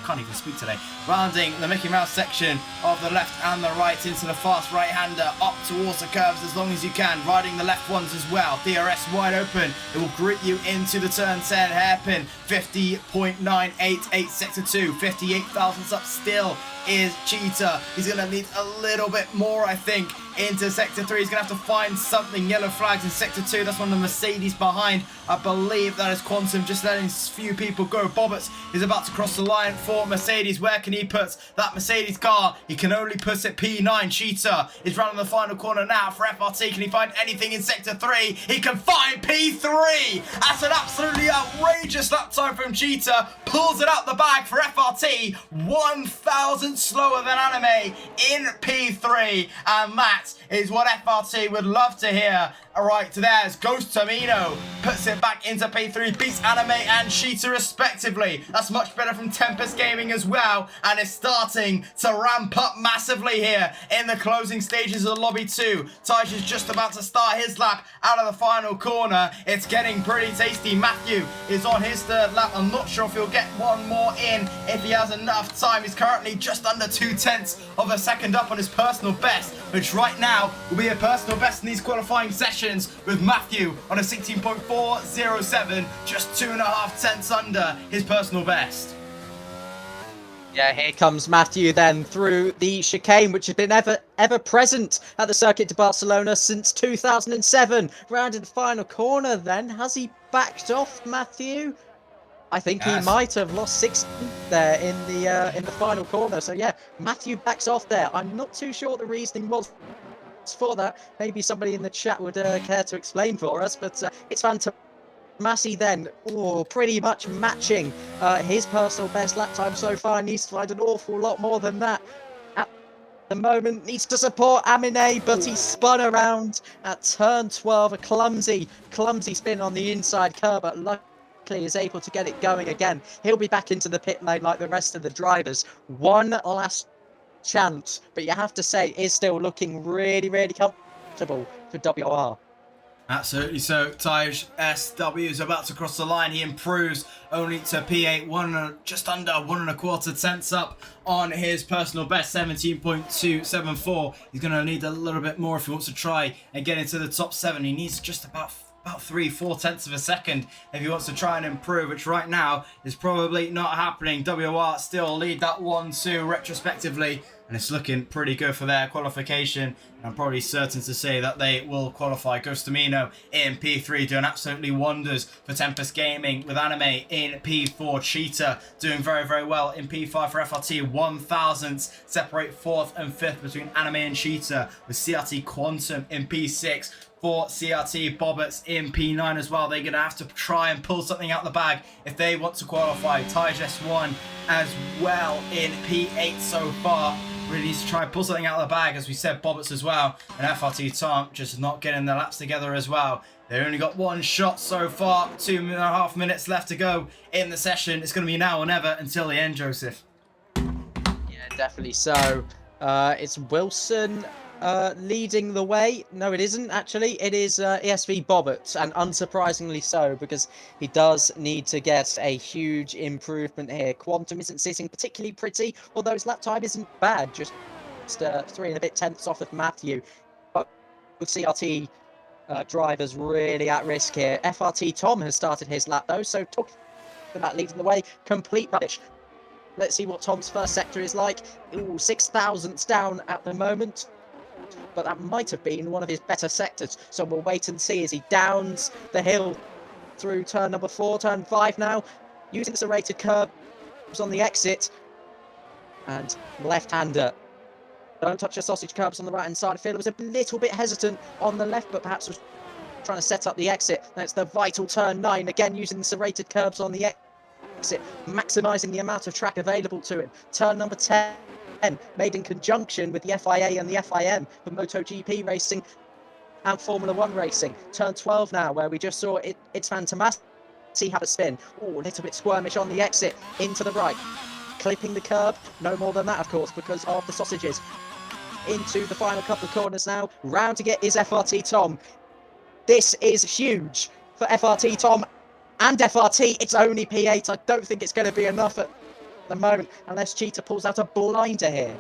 can't even speak today. Rounding the Mickey Mouse section of the left and the right into the fast right-hander, up towards the curves as long as you can, riding the left ones as well. DRS wide open, it will grit you into the turn 10 hairpin. 50.988 Sector 2, 58 thousandths up still is Cheetah. He's going to need a little bit more, I think, into Sector 3. He's going to have to find something. Yellow flags in Sector 2. That's one of the Mercedes behind. I believe that is Quantum, just letting a few people go. Bobbits is about to cross the line for Mercedes. Where can he put that Mercedes car? He can only put it P9. Cheetah is running the final corner now for FRT. Can he find anything in Sector 3? He can find P3. That's an absolutely outrageous lap time from Cheetah. Pulls it out the bag for FRT. 1,000 slower than Anime in P3. And that is what FRT would love to hear. Alright, there's Ghost Tomino. Puts it back into P3. Beats Anime and Cheetah respectively. That's much better from Tempest Gaming as well. And it's starting to ramp up massively here in the closing stages of Lobby 2. Taj is just about to start his lap out of the final corner. It's getting pretty tasty. Matthew is on his 3rd lap. I'm not sure if he'll get one more in if he has enough time. He's currently just under 2/10 of a second up on his personal best, which right now will be a personal best in these qualifying sessions, with Matthew on a 16.407, just 2.5 tenths under his personal best. Yeah, here comes Matthew then through the chicane, which has been ever present at the Circuit de Barcelona since 2007. Rounded the final corner then. Has he backed off, Matthew? I think he might have lost 6 there in the final corner. So yeah, Matthew backs off there. I'm not too sure the reasoning was for that. Maybe somebody in the chat would care to explain for us, but it's fantastic. Massey then, pretty much matching his personal best lap time so far. Needs to find an awful lot more than that at the moment. Needs to support Aminé, but he spun around at turn 12. A clumsy spin on the inside curb, but luckily is able to get it going again. He'll be back into the pit lane like the rest of the drivers. One last chance, but you have to say is still looking really, really comfortable for WOR. Absolutely. So Taj SW is about to cross the line. He improves only to P8, just under 1.25 tenths up on his personal best, 17.274. He's going to need a little bit more if he wants to try and get into the top 7. He needs just about about 3-4 tenths of a second if he wants to try and improve, which right now is probably not happening. WOR still lead that 1-2 retrospectively, and it's looking pretty good for their qualification, and I'm probably certain to say that they will qualify. Ghostamino in P3 doing absolutely wonders for Tempest Gaming, with Anime in P4, Cheetah doing very, very well in P5 for FRT. 1,000ths separate 4th and 5th between Anime and Cheetah, with CRT Quantum in P6 for CRT. Bobbits in P9 as well. They're going to have to try and pull something out the bag if they want to qualify. Tiges 1 as well in P8 so far. Really needs to try and pull something out of the bag, as we said. Bobbits as well, and FRT Tom just not getting their laps together as well. They only got one shot so far, 2.5 minutes left to go in the session. It's going to be now or never until the end, Joseph. Yeah, definitely so. It's Wilson leading the way. No, it isn't, actually. It is ESV Bobbert, and unsurprisingly so, because he does need to get a huge improvement here. Quantum isn't sitting particularly pretty, although his lap time isn't bad, just 3 and a bit tenths off of Matthew. But with CRT drivers really at risk here. FRT Tom has started his lap, though, so talking about leading the way, complete rubbish. Let's see what Tom's first sector is like. Ooh, 6,000ths down at the moment, but that might have been one of his better sectors, so we'll wait and see as he downs the hill through turn number 4, turn 5 now, using the serrated curbs on the exit, and left-hander. Don't touch the sausage curbs on the right-hand side. I feel it was a little bit hesitant on the left, but perhaps was trying to set up the exit. That's the vital turn 9, again using the serrated curbs on the exit, maximising the amount of track available to him. Turn number 10, made in conjunction with the FIA and the FIM for MotoGP racing and Formula 1 racing. Turn 12 now, where we just saw it's Fantomasi have a spin. Oh, a little bit squirmish on the exit, into the right. Clipping the curb, no more than that, of course, because of the sausages. Into the final couple of corners now. Round to get is FRT Tom. This is huge for FRT Tom and FRT. It's only P8. I don't think it's going to be enough at the moment, unless Cheetah pulls out a blinder here.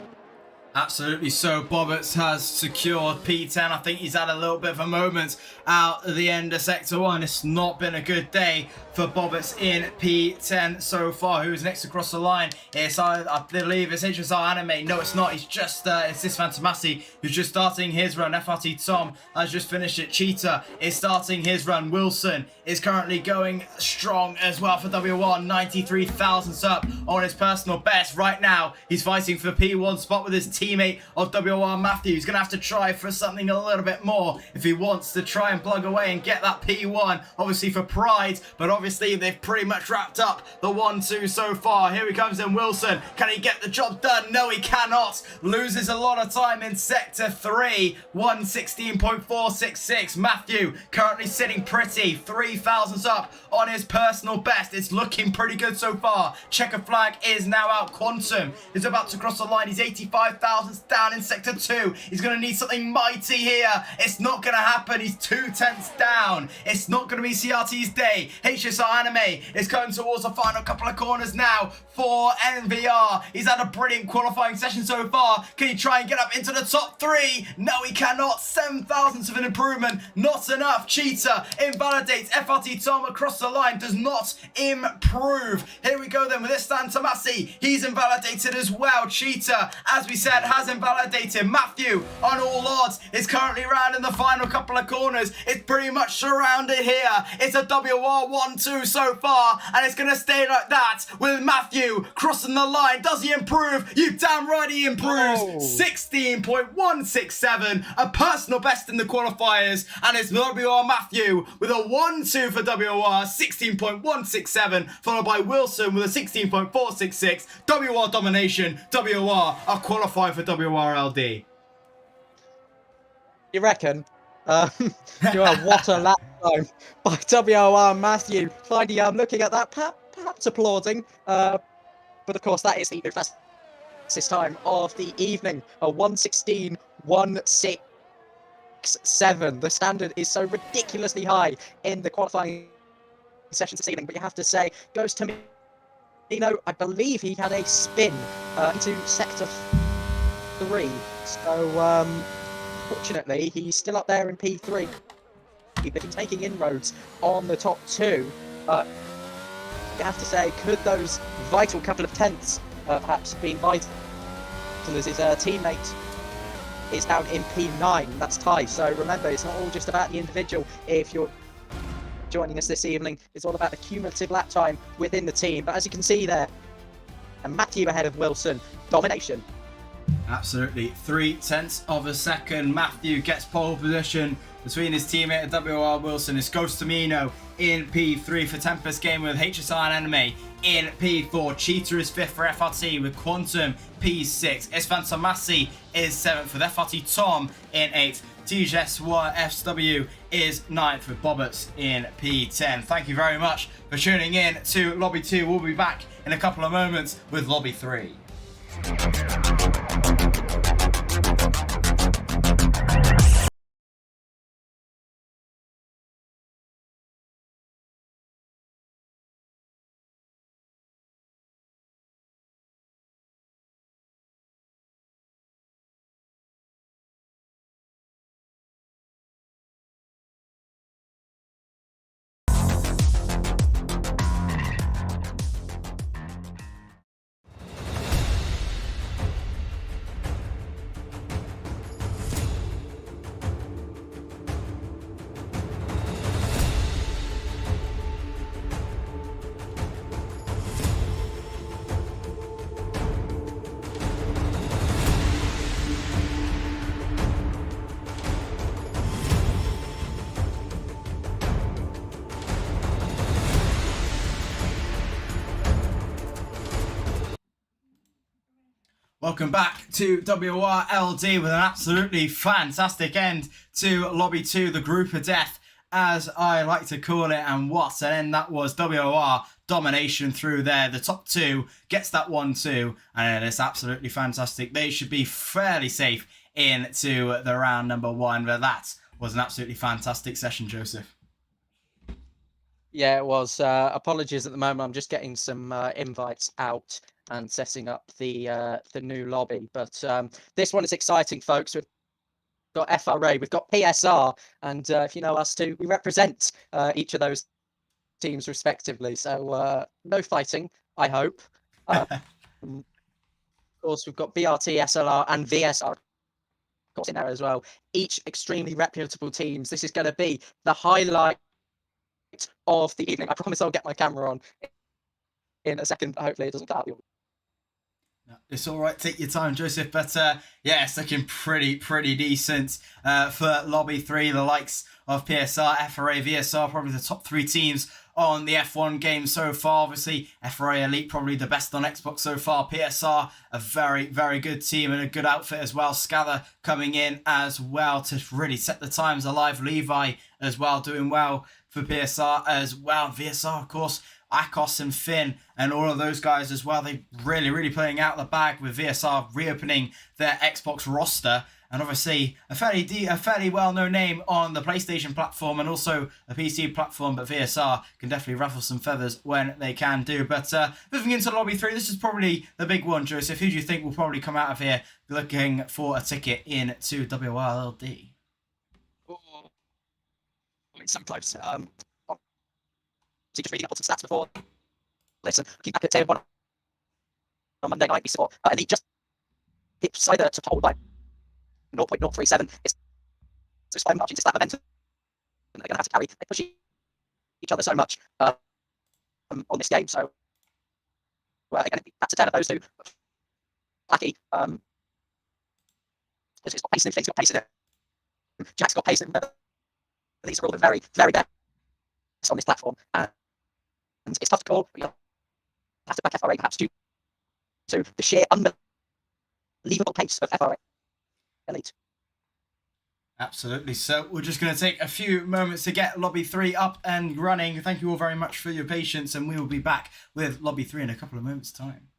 Absolutely so. Bobbits has secured P10. I think he's had a little bit of a moment out at the end of Sector 1. It's not been a good day for Bobbits in P10 so far. Who's next across the line? It's, I believe it's HSR Anime. No, it's not. It's just, it's this Fantomasi who's just starting his run. FRT Tom has just finished it. Cheetah is starting his run. Wilson is currently going strong as well for WOR. 93,000 up on his personal best. Right now, he's fighting for P1 spot with his teammate of WOR, Matthew. He's going to have to try for something a little bit more if he wants to try and plug away and get that P1, obviously for pride, but obviously they've pretty much wrapped up the 1-2 so far. Here he comes in, Wilson. Can he get the job done? No, he cannot. Loses a lot of time in Sector 3, 1:16.466. Matthew currently sitting pretty, 3,000 up on his personal best. It's looking pretty good so far. Checker flag is now out. Quantum is about to cross the line. He's 85,000 down in Sector 2. He's going to need something mighty here. It's not going to happen. He's 2 tenths down. It's not going to be CRT's day. HSR Anime is going towards the final couple of corners now for NVR. He's had a brilliant qualifying session so far. Can he try and get up into the top 3? No, he cannot. 7,000ths of an improvement. Not enough. Cheetah invalidates FRT Tom across the line. Does not improve. Here we go then with this Fantomasi. He's invalidated as well. Cheetah, as we said, has invalidated. Matthew, on all odds, is currently round in the final couple of corners. It's pretty much surrounded here. It's a WR 1-2 so far, and it's going to stay like that with Matthew crossing the line. Does he improve? You damn right he improves. 16.167, a personal best in the qualifiers, and it's WR Matthew with a 1-2 for WR, 16.167, followed by Wilson with a 16.466. WR domination. WR are qualifying for WRLD. You reckon? What a lap time by WR Matthew. Finally, I'm looking at that, perhaps applauding. But of course, that is the fastest time of the evening. A 1:16.167. The standard is so ridiculously high in the qualifying sessions this evening, but you have to say, goes to me. I believe he had a spin into Sector 3. So, fortunately, he's still up there in P3. but he's making inroads on the top two. You have to say, could those vital couple of tenths perhaps been vital as his teammate is down in P9? That's tied. So remember, it's not all just about the individual. If you're joining us this evening, it's all about the cumulative lap time within the team. But as you can see there, and Matthew ahead of Wilson, domination. Absolutely. 0.3 of a second. Matthew gets pole position between his teammate at WOR Wilson. It's Ghost Tamino in P3 for Tempest Game with HSR and Anime in P4. Cheetah is 5th for FRT with Quantum P6. Esfan Tomasi is 7th with FRT Tom in 8th. TJS1 FW is 9th with Bobbits in P10. Thank you very much for tuning in to Lobby 2. We'll be back in a couple of moments with Lobby 3. Welcome back to WRLD with an absolutely fantastic end to Lobby 2, the group of death, as I like to call it. And what an end that was. WOR domination through there. The top two gets that 1-2, and it's absolutely fantastic. They should be fairly safe into the round number 1, but that was an absolutely fantastic session, Joseph. Yeah, it was. Apologies at the moment. I'm just getting some invites out and setting up the new lobby. But this one is exciting, folks. We've got FRA, we've got PSR, and if you know us too, we represent each of those teams respectively. So no fighting, I hope. Of course, we've got BRT, SLR, and VSR. Of course, in there as well. Each extremely reputable teams. This is going to be the highlight of the evening. I promise I'll get my camera on in a second. Hopefully, it doesn't cut out. It's all right. Take your time, Joseph. But yeah, it's looking pretty decent for Lobby 3. The likes of PSR, FRA, VSR, probably the top 3 teams on the F1 game so far. Obviously, FRA Elite probably the best on Xbox so far. PSR, a very good team and a good outfit as well. Scather coming in as well to really set the times alive. Levi as well doing well for PSR as well. VSR, of course, Akos and Finn and all of those guys as well. They really playing out the bag with VSR reopening their Xbox roster, and obviously a fairly well-known name on the PlayStation platform and also a PC platform, but VSR can definitely ruffle some feathers when they can do. But moving into Lobby 3, this is probably the big one, Joseph. Who do you think will probably come out of here looking for a ticket into WRLD? Oh, it's so close. Just reading up on some stats before. Listen, keep back at table 1 on Monday night. We saw Elite just hit Cider to hold by 0.037. It's 5 margins. It's that momentum they're going to have to carry. They push each other so much on this game. So again, that's a 10 of those two. Blackie, it's got pace in him. He's got pace in him. Jack's got pace in him. These are all the very best on this platform. And it's tough to call. You have to back FRA perhaps due to the sheer unbelievable pace of FRA Elite. Absolutely. So we're just going to take a few moments to get Lobby 3 up and running. Thank you all very much for your patience, and we will be back with Lobby 3 in a couple of moments' time.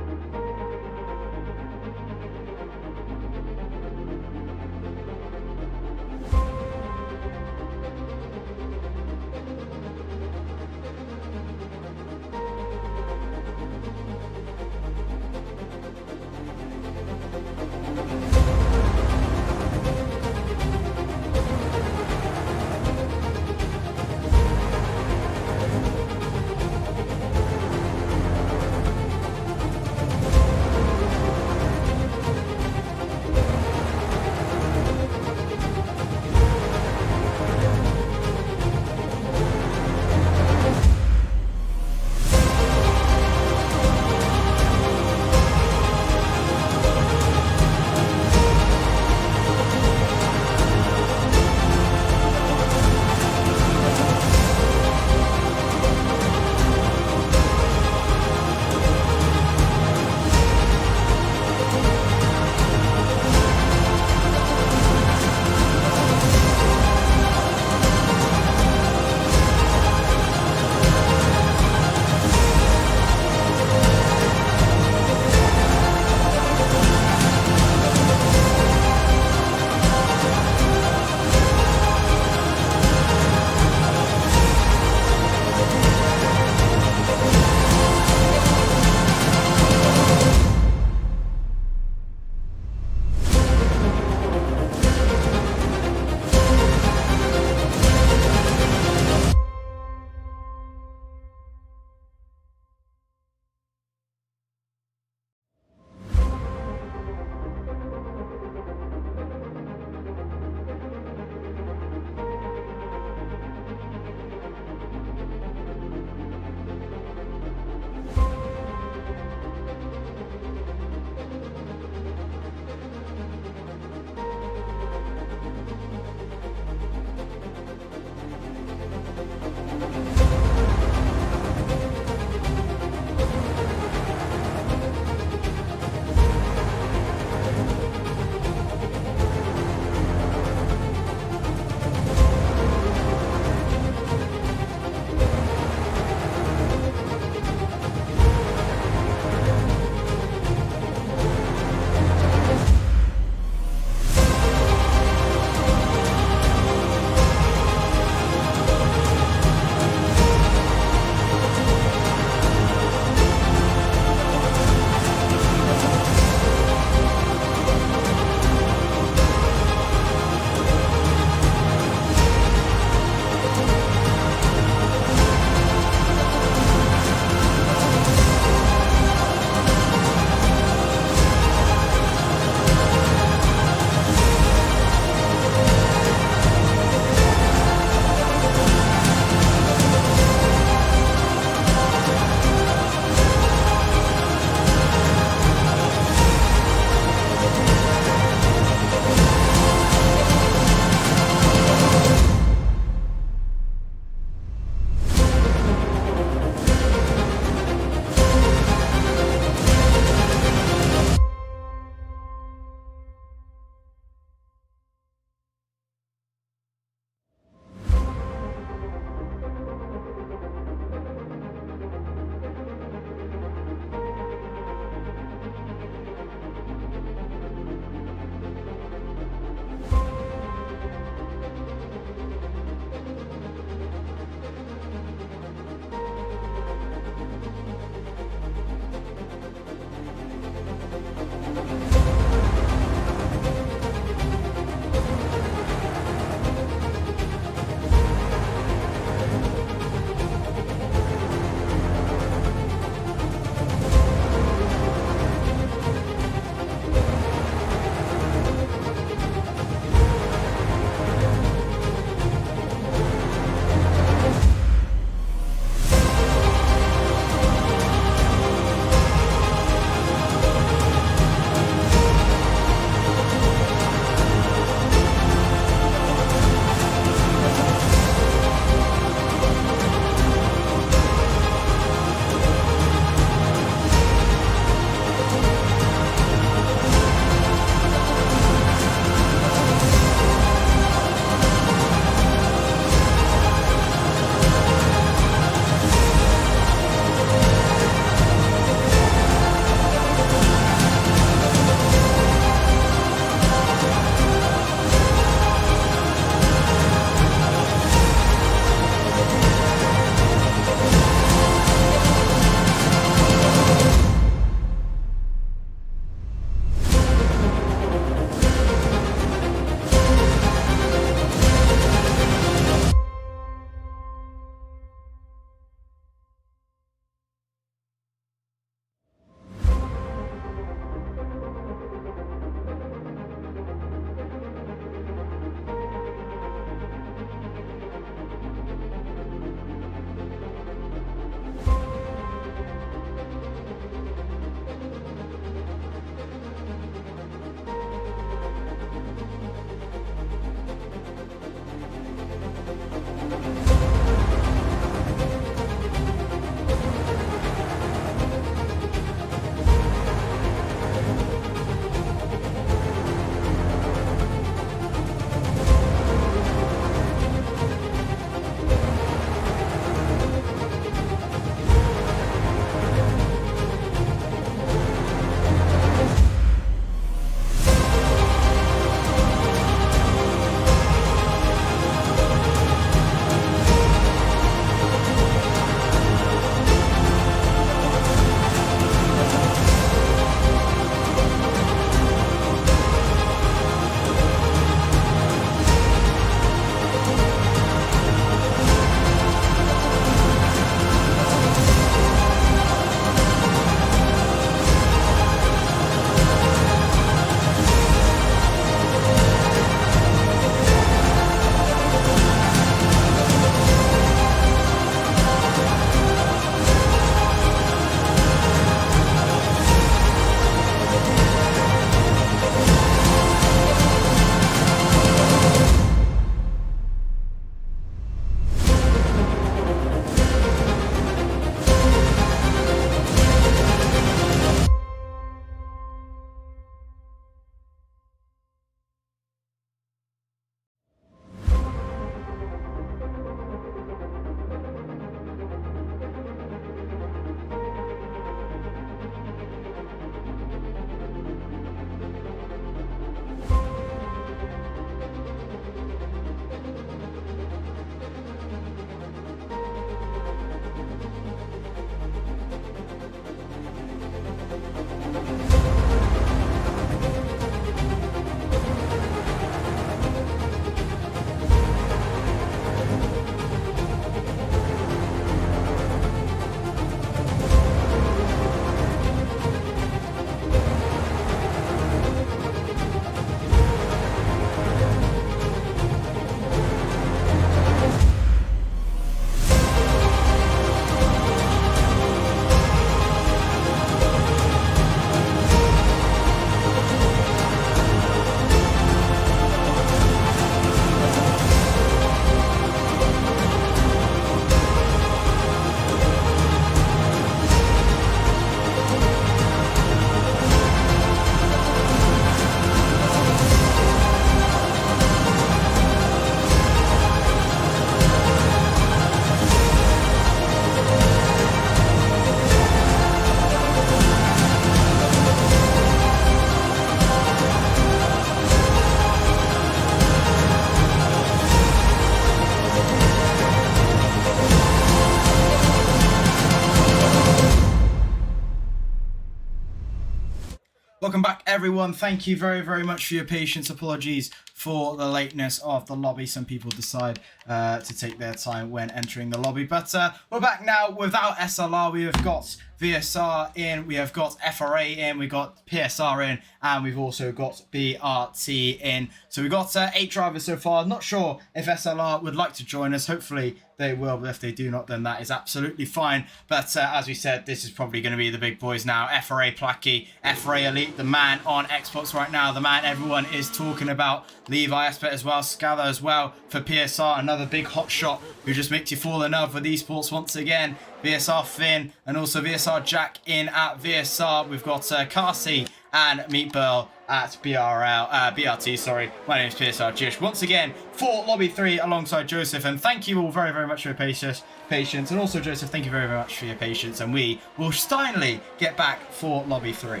everyone, thank you very, very much for your patience. Apologies for the lateness of the lobby. Some people decide to take their time when entering the lobby. But we're back now without SLR. We have got VSR in, we have got FRA in, we got PSR in, and we've also got BRT in. So we've got 8 drivers so far. Not sure if SLR would like to join us. Hopefully they will, but if they do not, then that is absolutely fine. But as we said, this is probably going to be the big boys now. FRA Placky, FRA Elite, the man on Xbox right now, the man everyone is talking about. Levi Espet as well, Scala as well for PSR, another big hot shot who just makes you fall in love with esports once again. VSR Finn and also VSR Jack in at VSR. We've got Carsey and Meatball at BRT. Sorry, my name is PSR Jish. Once again, for Lobby 3 alongside Joseph. And thank you all very, very much for your patience. And also, Joseph, thank you very, very much for your patience. And we will finally get back for Lobby 3.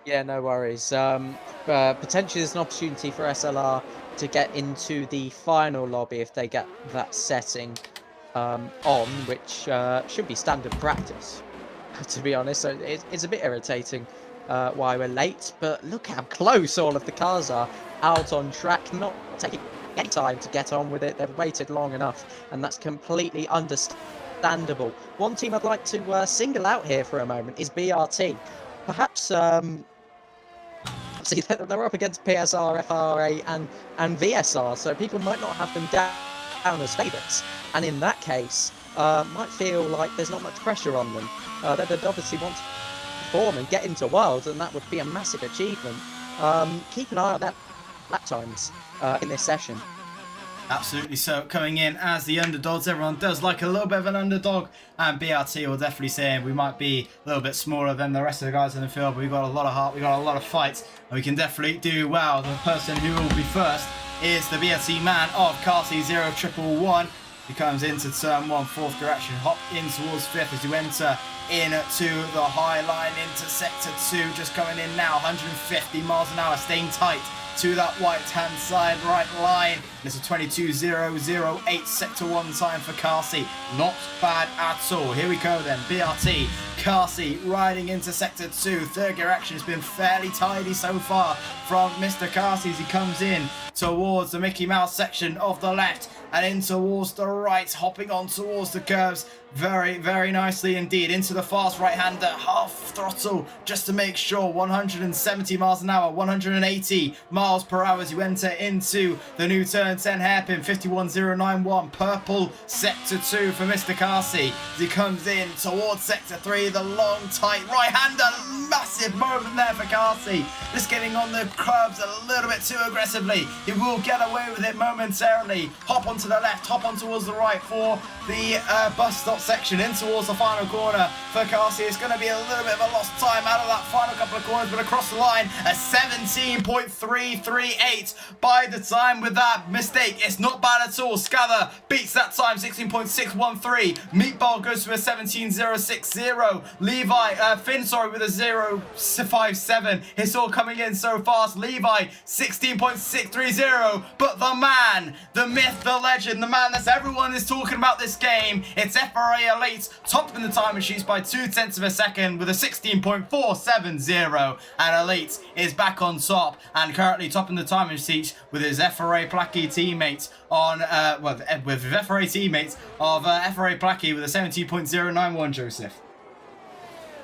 Yeah, no worries. Potentially there's an opportunity for SLR to get into the final lobby if they get that setting on, which should be standard practice, to be honest. So it's a bit irritating why we're late, but look how close all of the cars are out on track, not taking any time to get on with it. They've waited long enough, and that's completely understandable. One team I'd like to single out here for a moment is BRT. Perhaps see, they're up against PSR, FRA, and VSR, so people might not have them down as favourites. And in that case, might feel like there's not much pressure on them. They'd obviously want to perform and get into Worlds, and that would be a massive achievement. Keep an eye on that lap times in this session. Absolutely. So coming in as the underdogs, everyone does like a little bit of an underdog, and BRT will definitely say we might be a little bit smaller than the rest of the guys in the field, but we've got a lot of heart, we've got a lot of fights, and we can definitely do well. The person who will be first is the BRT man of Carsey 0111. He comes into turn 1, 4th direction, hop in towards 5th as you enter into the high line into sector 2, just coming in now, 150 miles an hour, staying tight to that right-hand side right line. It's a 22.008 sector 1 time for Carsey. Not bad at all. Here we go then. BRT, Carsey riding into sector 2. 3rd direction has been fairly tidy so far from Mr. Carsey as he comes in towards the Mickey Mouse section of the left and in towards the right, hopping on towards the curves very, very nicely indeed. Into the fast right-hander, half throttle just to make sure. 170 miles an hour, 180 miles per hour as you enter into the new turn 10 hairpin. 51.091, purple sector 2 for Mr. Carsey as he comes in towards sector 3. The long, tight right-hander, massive moment there for Carsey. Just getting on the curves a little bit too aggressively. He will get away with it momentarily. Hop onto the left, hop on towards the right for the bus stop section in towards the final corner for Carsey. It's going to be a little bit of a lost time out of that final couple of corners, but across the line, a 17.338 by the time with that mistake. It's not bad at all. Scather beats that time, 16.613. Meatball goes to a 17.060. Levi, Finn, with a 0.57. It's all coming in so fast. Levi, 16.630. But the man, the myth, the legend, the man that everyone is talking about this game, it's FRA Elite, top in the time machines by 0.2 of a second with a 16.470. And Elite is back on top and currently top in the time machines with his FRA Placky teammates on, with FRA teammates of FRA Placky with a 17.091, Joseph.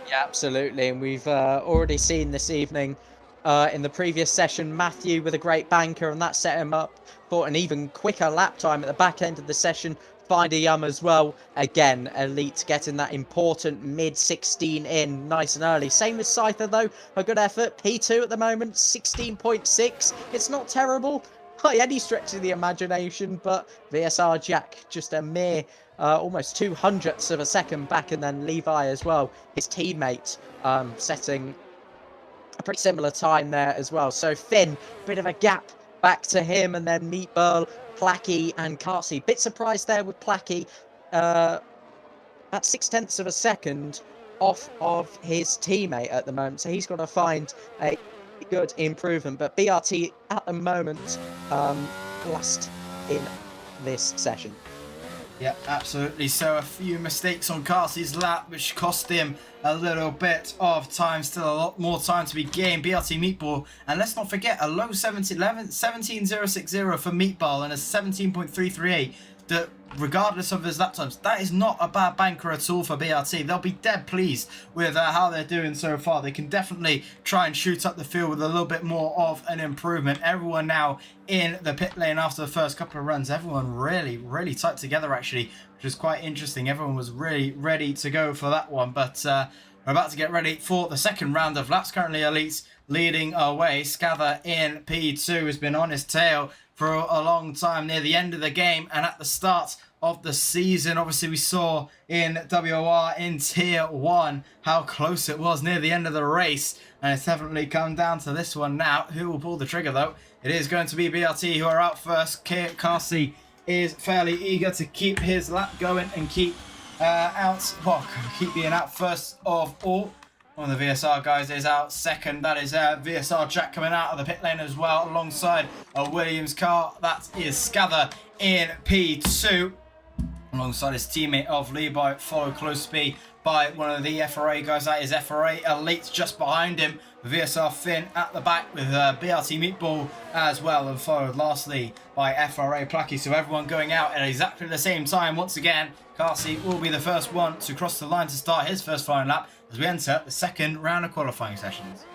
Yeah, absolutely. And we've already seen this evening in the previous session, Matthew with a great banker, and that set him up for an even quicker lap time at the back end of the session. Find a as well. Again, Elite getting that important mid-16 in nice and early. Same with Scyther though, a good effort. P2 at the moment, 16.6. It's not terrible by any stretch of the imagination, but VSR Jack just a mere almost 200ths of a second back, and then Levi as well, his teammate, setting a pretty similar time there as well. So Finn, bit of a gap back to him, and then Meatball, Placky and Carsey. Bit surprised there with Placky at 0.6 of a second off of his teammate at the moment, so he's got to find a good improvement. But BRT at the moment last in this session. Yeah, absolutely. So a few mistakes on Carsey's lap, which cost him a little bit of time. Still a lot more time to be gained. BRT Meatball. And let's not forget a low 17.060 for Meatball and a 17.338. That regardless of his lap times, that is not a bad banker at all for BRT. They'll be dead pleased with how they're doing so far. They can definitely try and shoot up the field with a little bit more of an improvement. Everyone now in the pit lane after the first couple of runs. Everyone really tight together actually, which is quite interesting. Everyone was really ready to go for that one, but we're about to get ready for the second round of laps. Currently Elites leading away. Scather in P2 has been on his tail for a long time near the end of the game and at the start of the season. Obviously we saw in WOR in tier 1 how close it was near the end of the race, and it's definitely come down to this one now. Who will pull the trigger though? It is going to be BRT who are out first. Carsey is fairly eager to keep his lap going and keep keep being out first of all. One of the VSR guys is out second. That is VSR Jack coming out of the pit lane as well, alongside a Williams car. That is Scather in P2, alongside his teammate of Levi, followed closely by one of the FRA guys. That is FRA Elite just behind him. VSR Finn at the back with BRT Meatball as well, and followed lastly by FRA Plucky. So everyone going out at exactly the same time. Once again, Carsey will be the first one to cross the line to start his first final lap as we enter the second round of qualifying sessions.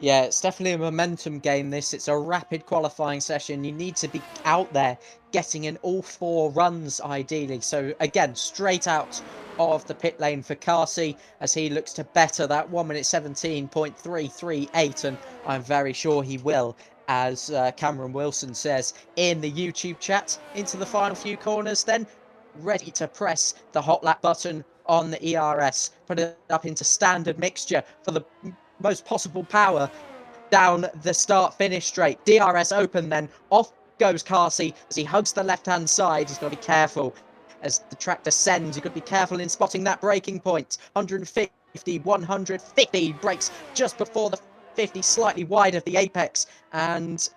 Yeah, it's definitely a momentum game, this. It's a rapid qualifying session. You need to be out there getting in all 4 runs, ideally. So, again, straight out of the pit lane for Carsey as he looks to better that 1 minute 17.338, and I'm very sure he will, as Cameron Wilson says in the YouTube chat. Into the final few corners then, ready to press the hot lap button on the ERS, put it up into standard mixture for the most possible power down the start-finish straight. DRS open then, off goes Carsey as he hugs the left-hand side. He's got to be careful as the track descends. You've got to be careful in spotting that braking point. 150, 150, brakes just before the 50, slightly wide of the apex, and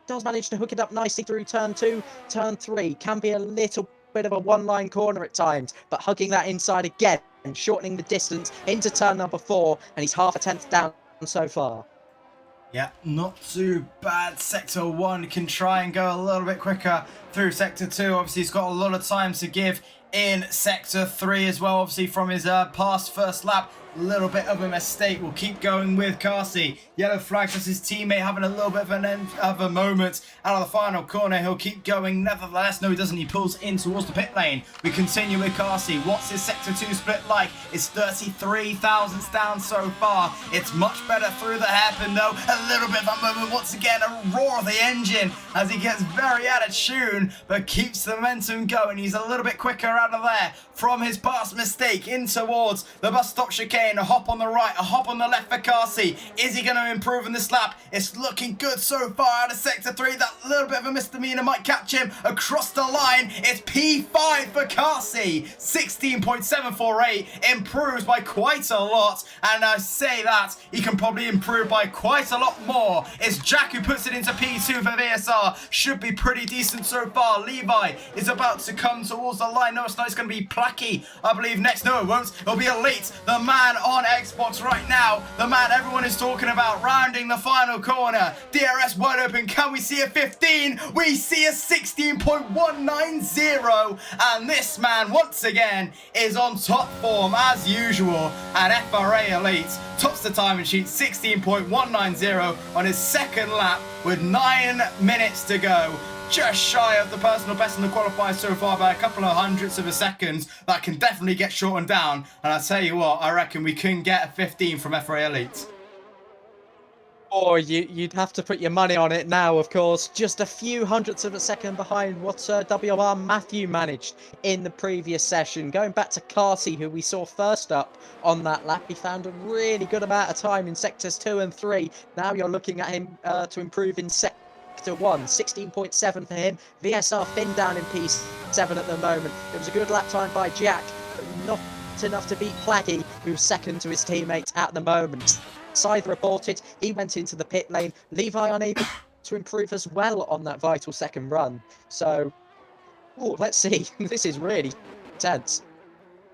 does manage to hook it up nicely through turn 2. Turn 3 can be a little bit of a one-line corner at times, but hugging that inside again and shortening the distance into turn number 4, and he's half a tenth down so far. Yeah, not too bad. Sector 1 can try and go a little bit quicker through Sector 2. Obviously, he's got a lot of time to give in Sector 3 as well. Obviously, from his past first lap, a little bit of a mistake. We'll keep going with Carsey. Yellow flag as his teammate having a little bit of an end of a moment out of the final corner. He'll keep going. Nevertheless, no, he doesn't. He pulls in towards the pit lane. We continue with Carsey. What's his Sector 2 split like? It's 33 thousandths down so far. It's much better through the hairpin though. A little bit of a moment. Once again, a roar of the engine as he gets very out of tune, but keeps the momentum going. He's a little bit quicker out of there from his past mistake in towards the bus stop chicane. A hop on the right, a hop on the left for Carsey. Is he going to improve in this lap? It's looking good so far out of Sector 3. That little bit of a misdemeanor might catch him across the line. It's P5 for Carsey. 16.748 improves by quite a lot. And I say that he can probably improve by quite a lot more. It's Jack who puts it into P2 for VSR. Should be pretty decent so far. Levi is about to come towards the line. No, it's not. It's going to be Plucky, I believe, next. No, it won't. It'll be Elite, the man on Xbox right now. The man everyone is talking about, rounding the final corner. DRS wide open. Can we see a 15? We see a 16.190. And this man, once again, is on top form as usual. And FRA Elite tops the timing sheet, 16.190 on his second lap with 9 minutes to go. Just shy of the personal best in the qualifiers so far by a couple of hundredths of a second. That can definitely get shortened down. And I tell you what, I reckon we can get a 15 from FRA Elite. Or you'd have to put your money on it now, of course. Just a few hundredths of a second behind what WR Matthew managed in the previous session. Going back to Carsey, who we saw first up on that lap, he found a really good amount of time in sectors 2 and 3. Now you're looking at him to improve in Sector 1, 16.7 for him. VSR Finn down in P7 at the moment. It was a good lap time by Jack, but not enough to beat Plaggy, who's second to his teammates at the moment. Scythe reported he went into the pit lane. Levi unable to improve as well on that vital second run. So Oh, let's see. This is really tense.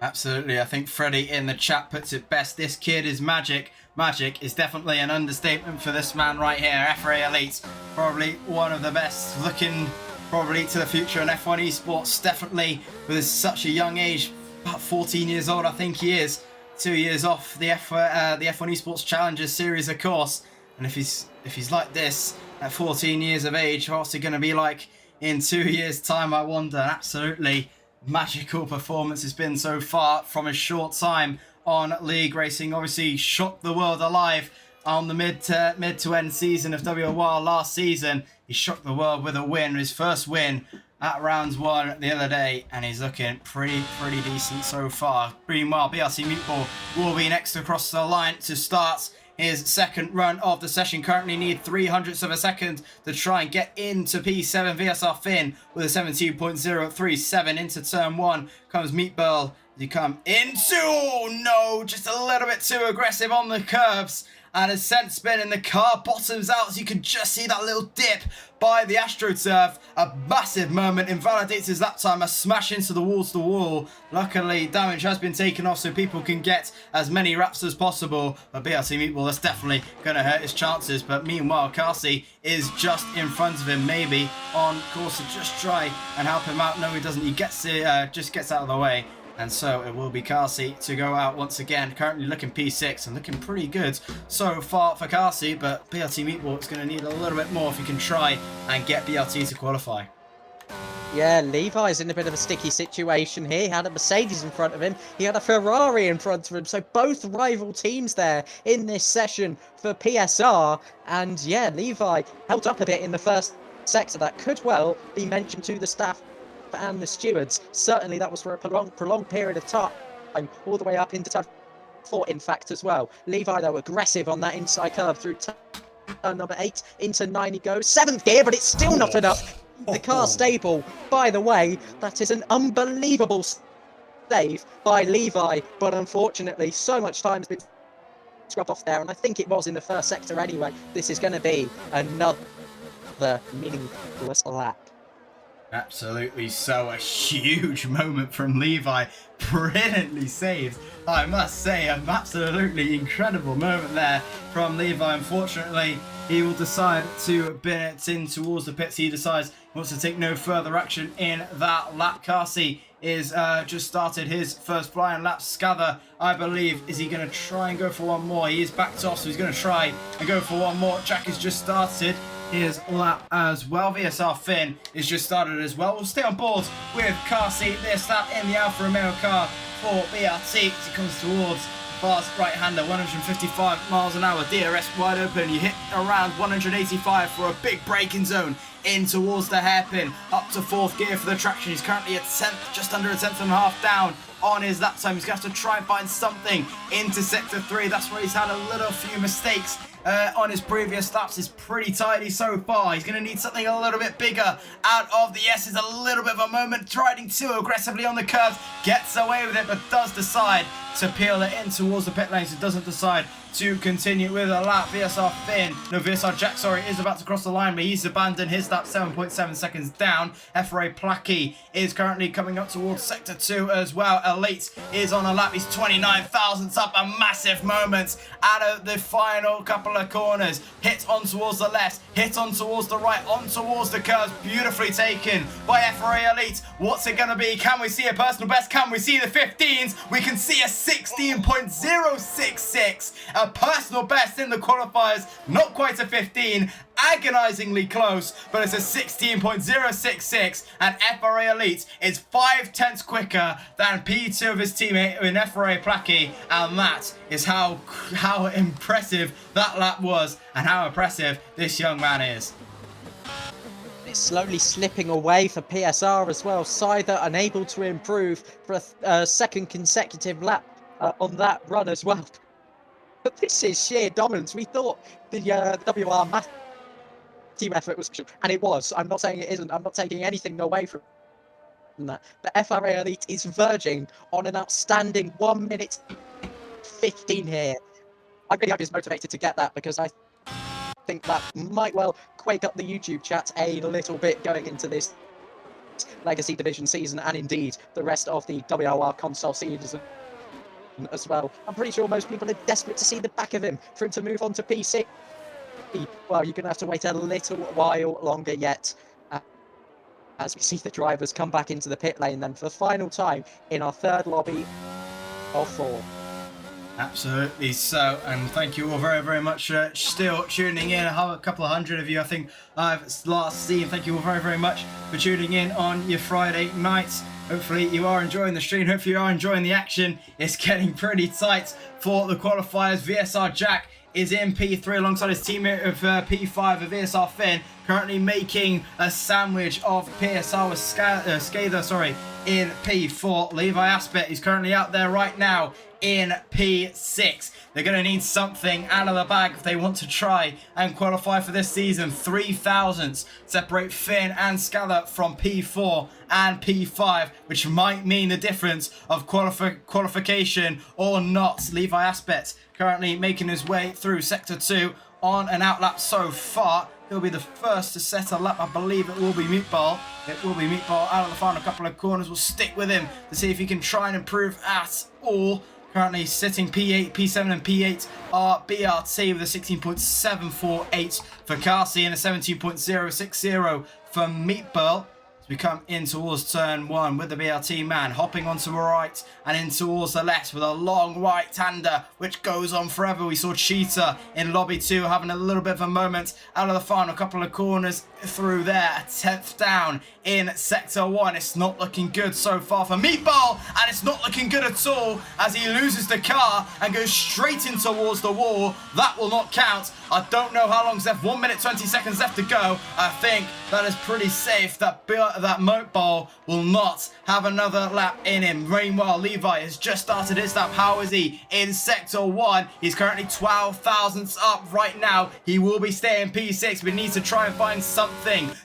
Absolutely. I think Freddie in the chat puts it best. This kid is magic. Magic is definitely an understatement for this man right here. FRA Elite, probably one of the best looking probably to the future in F1 esports. Definitely with such a young age, about 14 years old, I think he is. 2 years off the F1 Esports Challengers series, of course. And if he's like this at 14 years of age, what's he going to be like in 2 years' time? I wonder. Absolutely magical performance has been so far from a short time on League Racing. Obviously shocked the world alive on the mid to end season of WOR last season. He shocked the world with a win, his first win at round 1 the other day, and he's looking pretty decent so far. Meanwhile, BRC Meatball will be next across the line to start his second run of the session. Currently need 300ths of a second to try and get into P7. VSR Finn with a 17.037 into turn 1 comes Meatball. You come into, no, just a little bit too aggressive on the curbs, and a scent spin, and the car bottoms out as you can just see that little dip by the AstroTurf. A massive moment invalidates his lap time, a smash into the wall. Luckily damage has been taken off so people can get as many wraps as possible, but BRC Meatball, that's definitely going to hurt his chances. But meanwhile, Carsey is just in front of him, maybe on course to just try and help him out. No, he doesn't. He gets just gets out of the way. And so it will be Carsey to go out once again. Currently looking P6 and looking pretty good so far for Carsey, but BRT Meatball is going to need a little bit more if he can try and get BRT to qualify. Yeah, Levi's in a bit of a sticky situation here. He had a Mercedes in front of him. He had a Ferrari in front of him. So both rival teams there in this session for PSR. And yeah, Levi held up a bit in the first sector. That could well be mentioned to the staff and the stewards. Certainly that was for a prolonged period of time, all the way up into turn 4 in fact as well. Levi though aggressive on that inside curve through turn number 8 into 9 he goes. 7th gear, but it's still not enough. The car stable, by the way. That is an unbelievable save by Levi, but unfortunately so much time has been scrubbed off there, and I think it was in the first sector anyway. This is going to be another meaningless lap. Absolutely so. A huge moment from Levi. Brilliantly saved, I must say. An absolutely incredible moment there from Levi. Unfortunately, he will decide to bin it in towards the pits. He decides he wants to take no further action in that lap. Carsey is just started his first flying lap. Scather, I believe, is he going to try and go for one more? He is backed off, so he's going to try and go for one more. Jack has just started his lap as well. VSR Finn is just started as well. We'll stay on board with Carsey. This lap in the Alfa Romeo car for BRT as he comes towards fast right-hander, 155 miles an hour. DRS wide open. You hit around 185 for a big braking zone in towards the hairpin. Up to 4th gear for the traction. He's currently at 10th, just under a 10th and a half down on his lap time. He's going to have to try and find something into sector 3. That's where he's had a little few mistakes on his previous laps. Is pretty tidy so far. He's going to need something a little bit bigger out of the S's. A little bit of a moment, riding too aggressively on the curves, gets away with it, but does decide to peel it in towards the pit lane. So doesn't decide to continue with a lap. VSR Jack, is about to cross the line, but he's abandoned his lap, 7.7 seconds down. FRA Prix is currently coming up towards sector 2 as well. Elite is on a lap. He's 29 thousandths up. A massive moment out of the final couple of corners. Hit on towards the left, hit on towards the right, on towards the curves. Beautifully taken by FRA Elite. What's it going to be? Can we see a personal best? Can we see the 15s? We can see a 16.066. A personal best in the qualifiers. Not quite a 15. Agonizingly close, but it's a 16.066, and FRA Elite is 5/10 quicker than P2 of his teammate in FRA Placky, and that is how impressive that lap was, and how impressive this young man is. It's slowly slipping away for PSR as well. Sider unable to improve for a second consecutive lap on that run as well. But this is sheer dominance. We thought the WR team effort was, and it was. I'm not saying it isn't. I'm not taking anything away from that. But FRA Elite is verging on an outstanding 1 minute 15 here. I really hope he's motivated to get that, because I think that might well quake up the YouTube chat a little bit going into this Legacy Division season, and indeed the rest of the WOR console season as well. I'm pretty sure most people are desperate to see the back of him for him to move on to PC. Well, you're going to have to wait a little while longer yet, as we see the drivers come back into the pit lane then for the final time in our third lobby of 4. Absolutely so, and thank you all very, very much for still tuning in. A couple of hundred of you, I think I've last seen. Thank you all very, very much for tuning in on your Friday nights. Hopefully you are enjoying the stream. Hopefully you are enjoying the action. It's getting pretty tight for the qualifiers. VSR Jack is in P3 alongside his teammate of P5 of VSR Finn, currently making a sandwich of PSR with Scather, in P4. Levi Aspet is currently out there right now in P6. They're going to need something out of the bag if they want to try and qualify for this season. 3,000 separate Finn and Scather from P4 and P5, which might mean the difference of qualification or not. Levi Aspet currently making his way through Sector 2 on an outlap so far. He'll be the first to set a lap. I believe it will be Meatball. It will be Meatball out of the final couple of corners. We'll stick with him to see if he can try and improve at all. Currently sitting P8, P7 and P8 are BRT with a 16.748 for Carsey and a 17.060 for Meatball. As we come in towards turn 1 with the BRT man hopping onto the right and in towards the left with a long right-hander which goes on forever. We saw Cheetah in lobby 2 having a little bit of a moment out of the final couple of corners through there. A 10th down in sector 1. It's not looking good so far for Meatball, and it's not looking good at all as he loses the car and goes straight in towards the wall. That will not count. I don't know how long's left. 1 minute 20 seconds left to go. I think that is pretty safe. That Meatball will not have another lap in him. Meanwhile, Levi has just started his lap. How is he in sector 1? He's currently 12 thousandths up right now. He will be staying P6, but needs to try and find something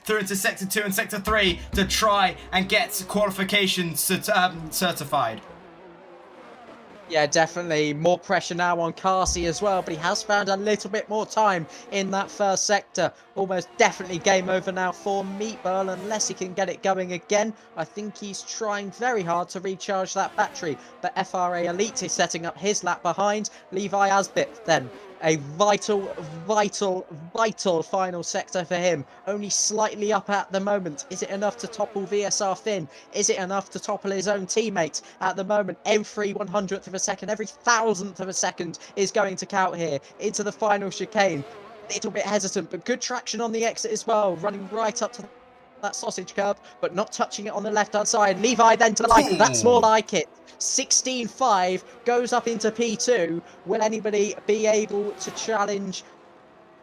through into sector 2 and sector 3 to try and get qualification certified. Yeah, definitely more pressure now on Carsey as well, but he has found a little bit more time in that first sector. Almost definitely game over now for Meatball unless he can get it going again. I think he's trying very hard to recharge that battery, but FRA Elite is setting up his lap behind. Levi Asbit then. A vital final sector for him. Only slightly up at the moment. Is it enough to topple VSR Finn? Is it enough to topple his own teammates? At the moment, every 100th of a second, every 1,000th of a second is going to count here. Into the final chicane. Little bit hesitant, but good traction on the exit as well. Running right up to that sausage curb, but not touching it on the left-hand side. Levi then to the line. That's more like it. 16.5 goes up into P2. Will anybody be able to challenge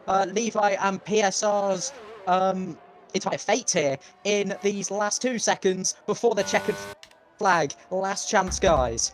Levi and PSR's entire fate here in these last 2 seconds before the checkered flag? Last chance, guys.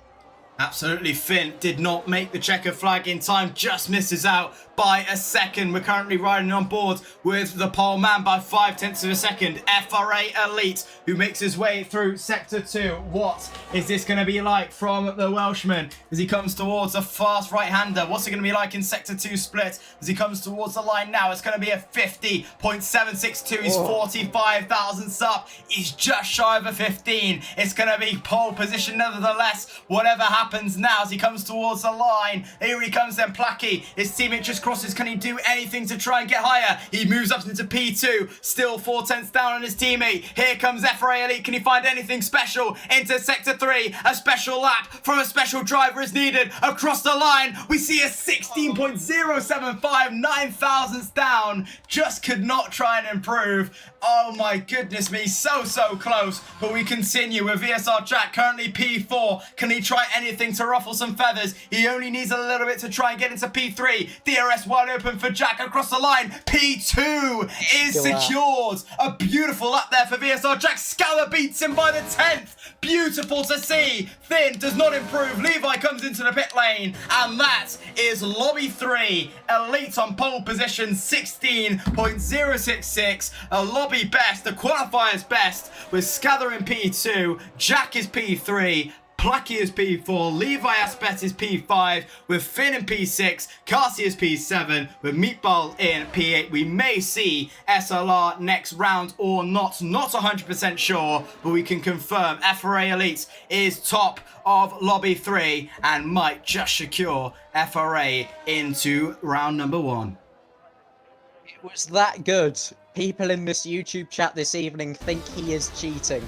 Absolutely, Finn did not make the checkered flag in time, just misses out by a second. We're currently riding on board with the pole man by 0.5 of a second. FRA Elite, who makes his way through sector 2. What is this going to be like from the Welshman as he comes towards a fast right-hander? What's it going to be like in sector 2 split as he comes towards the line now? It's going to be a 50.762. He's 45 thousandths up. He's just shy of a 15. It's going to be pole position nevertheless. Whatever happens now as he comes towards the line. Here he comes then, Placky. His teammate just crosses. Can he do anything to try and get higher? He moves up into P2. Still 0.4 down on his teammate. Here comes FRA Elite. Can he find anything special into sector 3? A special lap from a special driver is needed. Across the line, we see a 16.075, 9 thousandths down. Just could not try and improve. Oh my goodness me, so close. But we continue with VSR Jack, currently P4. Can he try anything to ruffle some feathers? He only needs a little bit to try and get into P3. DRS wide open for Jack across the line. P2 is secured. A beautiful lap there for VSR Jack. Scala beats him by the 10th. Beautiful to see. Finn does not improve. Levi comes into the pit lane. And that is lobby 3. Elite on pole position, 16.066. A lobby best, the qualifiers best, with Scather in P2. Jack is P3. Plucky is P4, Levi Aspet is P5, with Finn in P6, Cassie is P7, with Meatball in P8. We may see SLR next round or not 100% sure, but we can confirm FRA Elite is top of Lobby 3 and might just secure FRA into round number 1. It was that good. People in this YouTube chat this evening think he is cheating.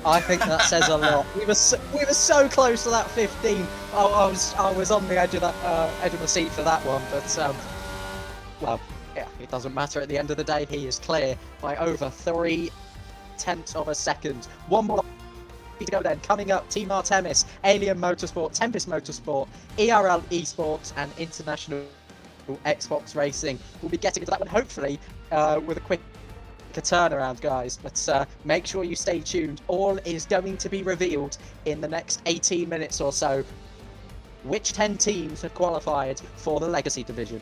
I think that says a lot. We were so close to that 15. I was on the edge of the seat for that one, but well, yeah, it doesn't matter. At the end of the day, he is clear by over 0.3 of a second. One more to go then. Coming up, Team Artemis, Alien Motorsport, Tempest Motorsport, ERL Esports, and International Xbox Racing. We'll be getting to that one hopefully with a quick turnaround, guys, but make sure you stay tuned. All is going to be revealed in the next 18 minutes or so. Which 10 teams have qualified for the Legacy Division?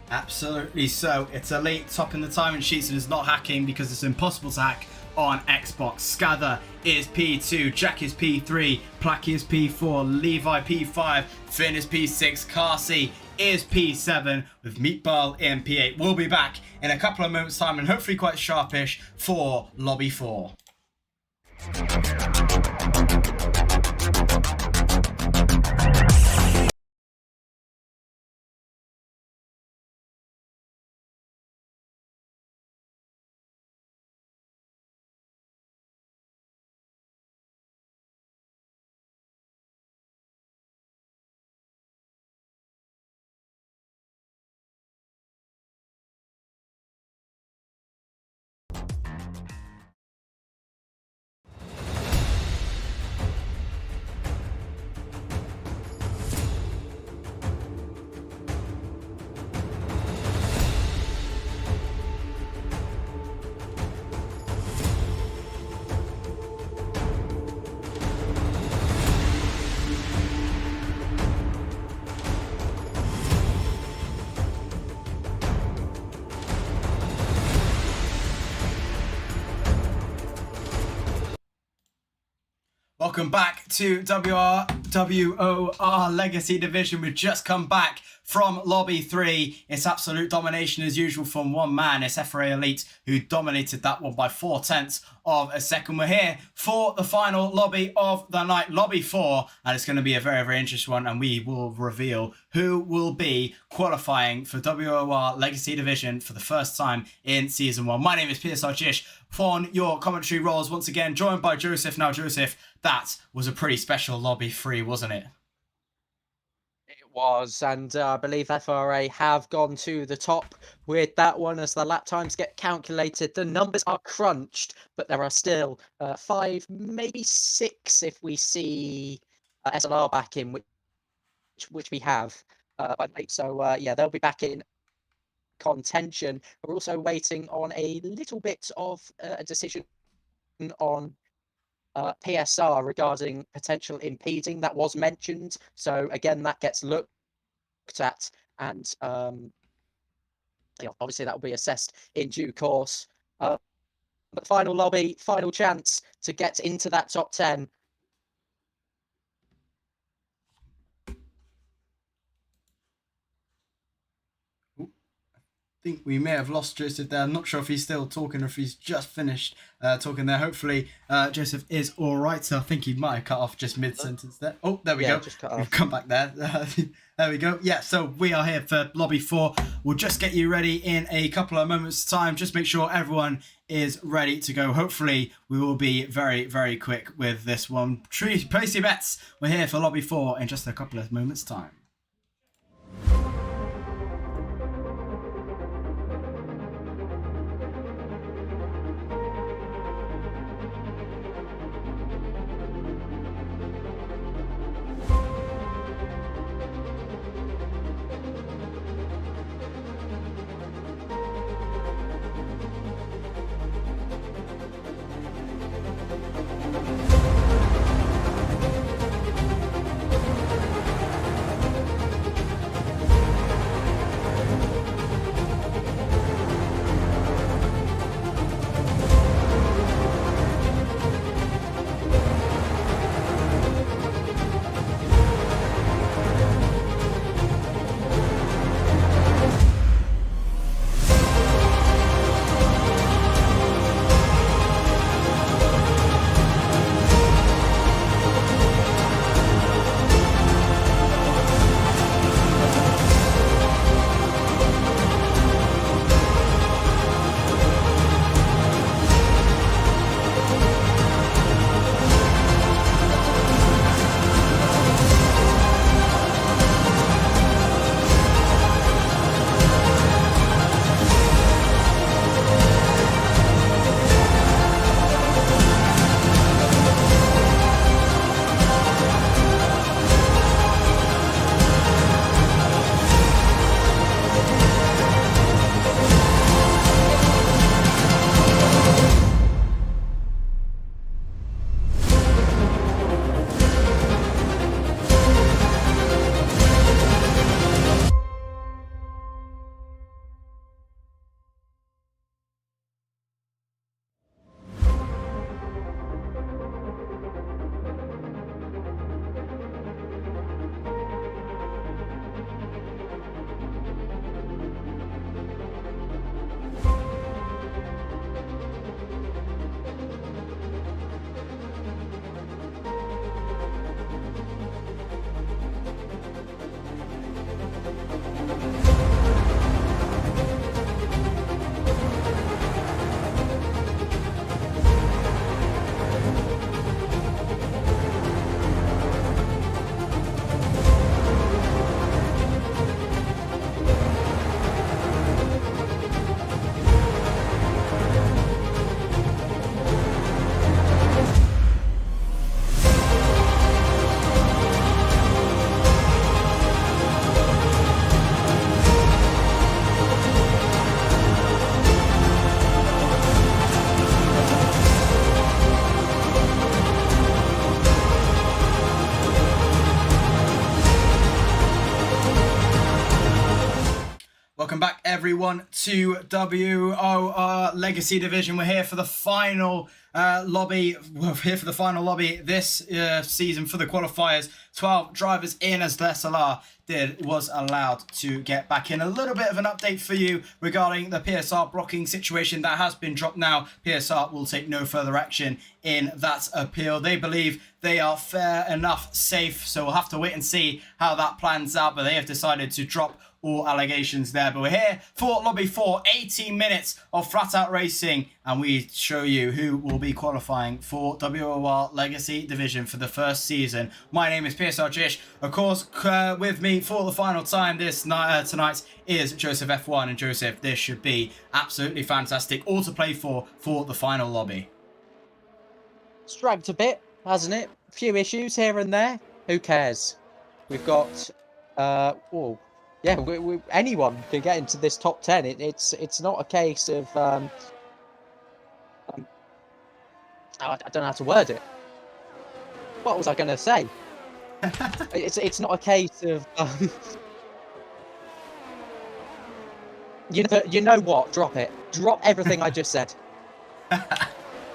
Absolutely so. It's Elite topping the timing sheets and is not hacking because it's impossible to hack on Xbox. Scather is P2, Jack is P3, Placky is P4, Levi P5, Finn is P6, Cassie is P7 with Meatball in P8. We'll be back in a couple of moments time and hopefully quite sharpish for Lobby 4. Welcome back to WOR Legacy Division. We've just come back from Lobby 3. It's absolute domination as usual from one man. It's FRA Elite who dominated that one by 0.4 of a second. We're here for the final lobby of the night, Lobby 4, and it's going to be a very, very interesting one, and we will reveal who will be qualifying for WOR Legacy Division for the first time in Season 1. My name is Peter Sarjish. On your commentary roles, once again, joined by Joseph. Now, Joseph, that was a pretty special Lobby 3, wasn't it? It was, and I believe FRA have gone to the top with that one as the lap times get calculated. The numbers are crunched, but there are still 5, maybe 6 if we see SLR back in, which we have. So, yeah, they'll be back in contention. We're also waiting on a little bit of a decision on PSR regarding potential impeding that was mentioned. So again, that gets looked at, and obviously that will be assessed in due course. But final lobby, final chance to get into that top 10. I think we may have lost Joseph there. I'm not sure if he's still talking or if he's just finished talking there. Hopefully Joseph is all right. So I think he might have cut off just mid-sentence there. Oh, there we go. Just cut off. We've come back there. There we go. Yeah, so we are here for Lobby 4. We'll just get you ready in a couple of moments' time. Just make sure everyone is ready to go. Hopefully we will be very, very quick with this one. Place your bets. We're here for Lobby 4 in just a couple of moments' time. everyone to WOR Legacy Division. We're here for the final lobby. We're here for the final lobby this season for the qualifiers. 12 drivers in as SLR was allowed to get back in. A little bit of an update for you regarding the PSR blocking situation that has been dropped now. PSR will take no further action in that appeal. They believe they are fair enough safe, so we'll have to wait and see how that plans out, but they have decided to drop all allegations there. But we're here for Lobby 4, 18 minutes of flat out racing, and we show you who will be qualifying for WOR Legacy Division for the first season. My name is PSR Jish. Of course, with me for the final time this night, tonight is Joseph F1, and Joseph, this should be absolutely fantastic. All to play for the final lobby. It's dragged a bit, hasn't it? A few issues here and there. Who cares? We've got, yeah, anyone can get into this top 10. It's not a case of I don't know how to word it. What was I going to say? It's not a case of you know what? Drop it. Drop everything I just said.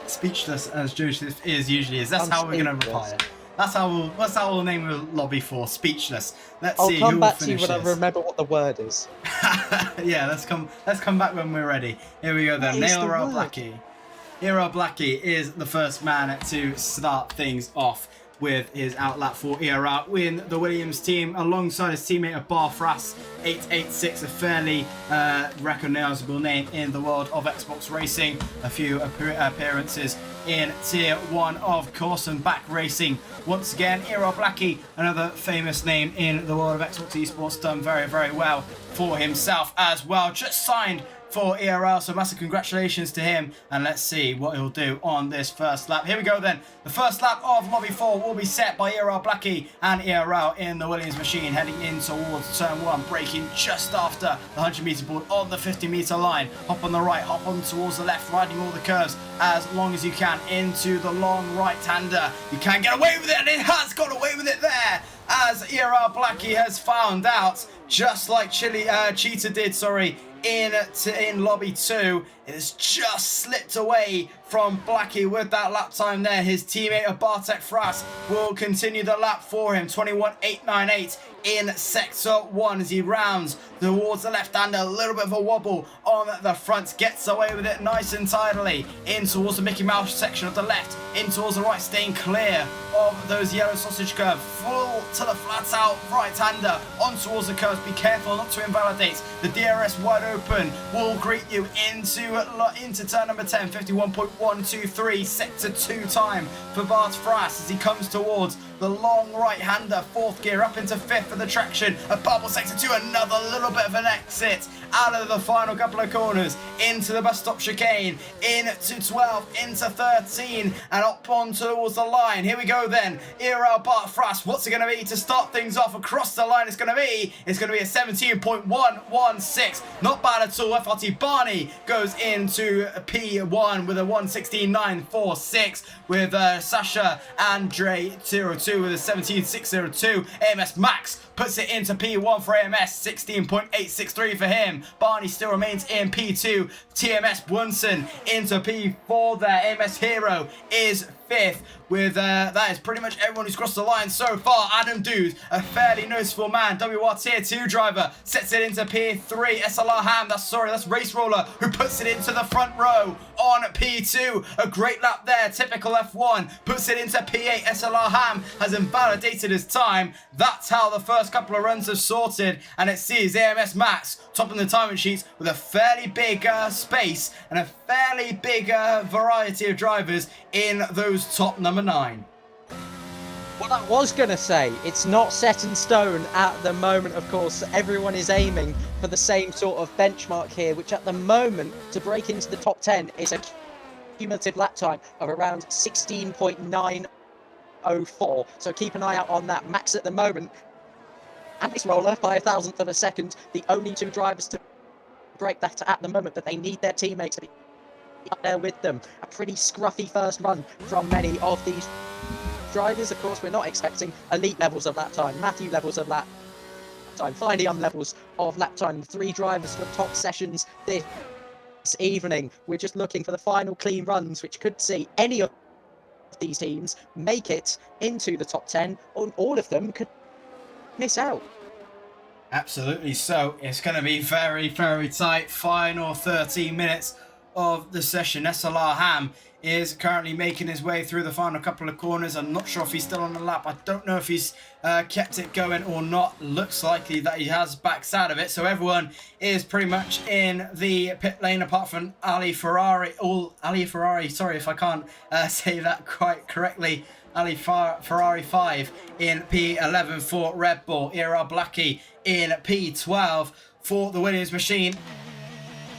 Speechless as Joseph usually is. That's how we're going to reply it. That's how we'll name the lobby for. Speechless. Let's see who will finish. I'll come back to you when I remember what the word is. Yeah, let's come back when we're ready. Here we go then. Nero Blackie. Nero Blackie is the first man to start things off with his outlap for ERL in the Williams team alongside his teammate of Barfras 886, a fairly recognizable name in the world of Xbox racing. A few appearances in Tier 1, of course, and back racing once again. ERL Blackie, another famous name in the world of Xbox esports, done very, very well for himself as well. Just signed for ERL, so massive congratulations to him, and let's see what he'll do on this first lap. Here we go then. The first lap of Lobby 4 will be set by ERL Blackie and ERL in the Williams machine, heading in towards turn 1, braking just after the 100-meter board on the 50-meter line. Hop on the right, hop on towards the left, riding all the curves as long as you can into the long right-hander. You can get away with it, and it has got away with it there, as ERL Blackie has found out, just like Cheetah did, in Lobby 2. It has just slipped away from Blackie with that lap time there. His teammate of Bartek Fras will continue the lap for him. 21.898 in Sector 1 as he rounds towards the left hander. A little bit of a wobble on the front. Gets away with it nice and tidily. In towards the Mickey Mouse section of the left. In towards the right, staying clear of those yellow sausage curves. Full to the flat out right hander. On towards the curves. Be careful not to invalidate. The DRS wide open will greet you into turn number 10. 51.123 Sector 2 time for Bart Fras as he comes towards the long right-hander. Fourth gear up into fifth for the traction. A bubble Sector 2, another little bit of an exit out of the final couple of corners into the bus stop chicane, into 12, into 13, and up on towards the line. Here we go then. ERL Bart Fras. What's it going to be to start things off across the line? It's going to be a 17.116. Not bad at all. FRT Barney goes into P1 with a 116.946 with Sasha Andre 02 with a 17.602. AMS Max puts it into P1 for AMS, 16.863 for him. Barney still remains in P2. TMS Bunsen into P4 there. AMS Hero is fifth with that is pretty much everyone who's crossed the line so far. Adam Dude, a fairly noticeable man, WR Tier 2 driver, sets it into P3. SLR Ham, that's Race Roller, who puts it into the front row on P2. A great lap there, typical F1, puts it into P8. SLR Ham has invalidated his time. That's how the first couple of runs have sorted, and it sees AMS Max topping the timing sheets with a fairly big space and a fairly big variety of drivers in those top number 9. What I was going to say, it's not set in stone at the moment, of course. Everyone is aiming for the same sort of benchmark here, which at the moment, to break into the top 10, is a cumulative lap time of around 16.904. So keep an eye out on that. Max at the moment, and this roller, 5,000th of a second, the only two drivers to break that at the moment, but they need their teammates to be up there with them. A pretty scruffy first run from many of these drivers. Of course, we're not expecting elite levels of that time, Matthew levels of that time. Finally on levels of lap time. 3 drivers for top sessions this evening. We're just looking for the final clean runs, which could see any of these teams make it into the top 10, or all of them could miss out. Absolutely. So it's going to be very, very tight. Final 13 minutes of the session. SLR Ham is currently making his way through the final couple of corners. I'm not sure if he's still on the lap. I don't know if he's kept it going or not. Looks likely that he has backed out of it. So everyone is pretty much in the pit lane apart from Ali Ferrari. Sorry if I can't say that quite correctly. Ali Ferrari 5 in P11 for Red Bull. Ira Blackie in P12 for the Williams machine.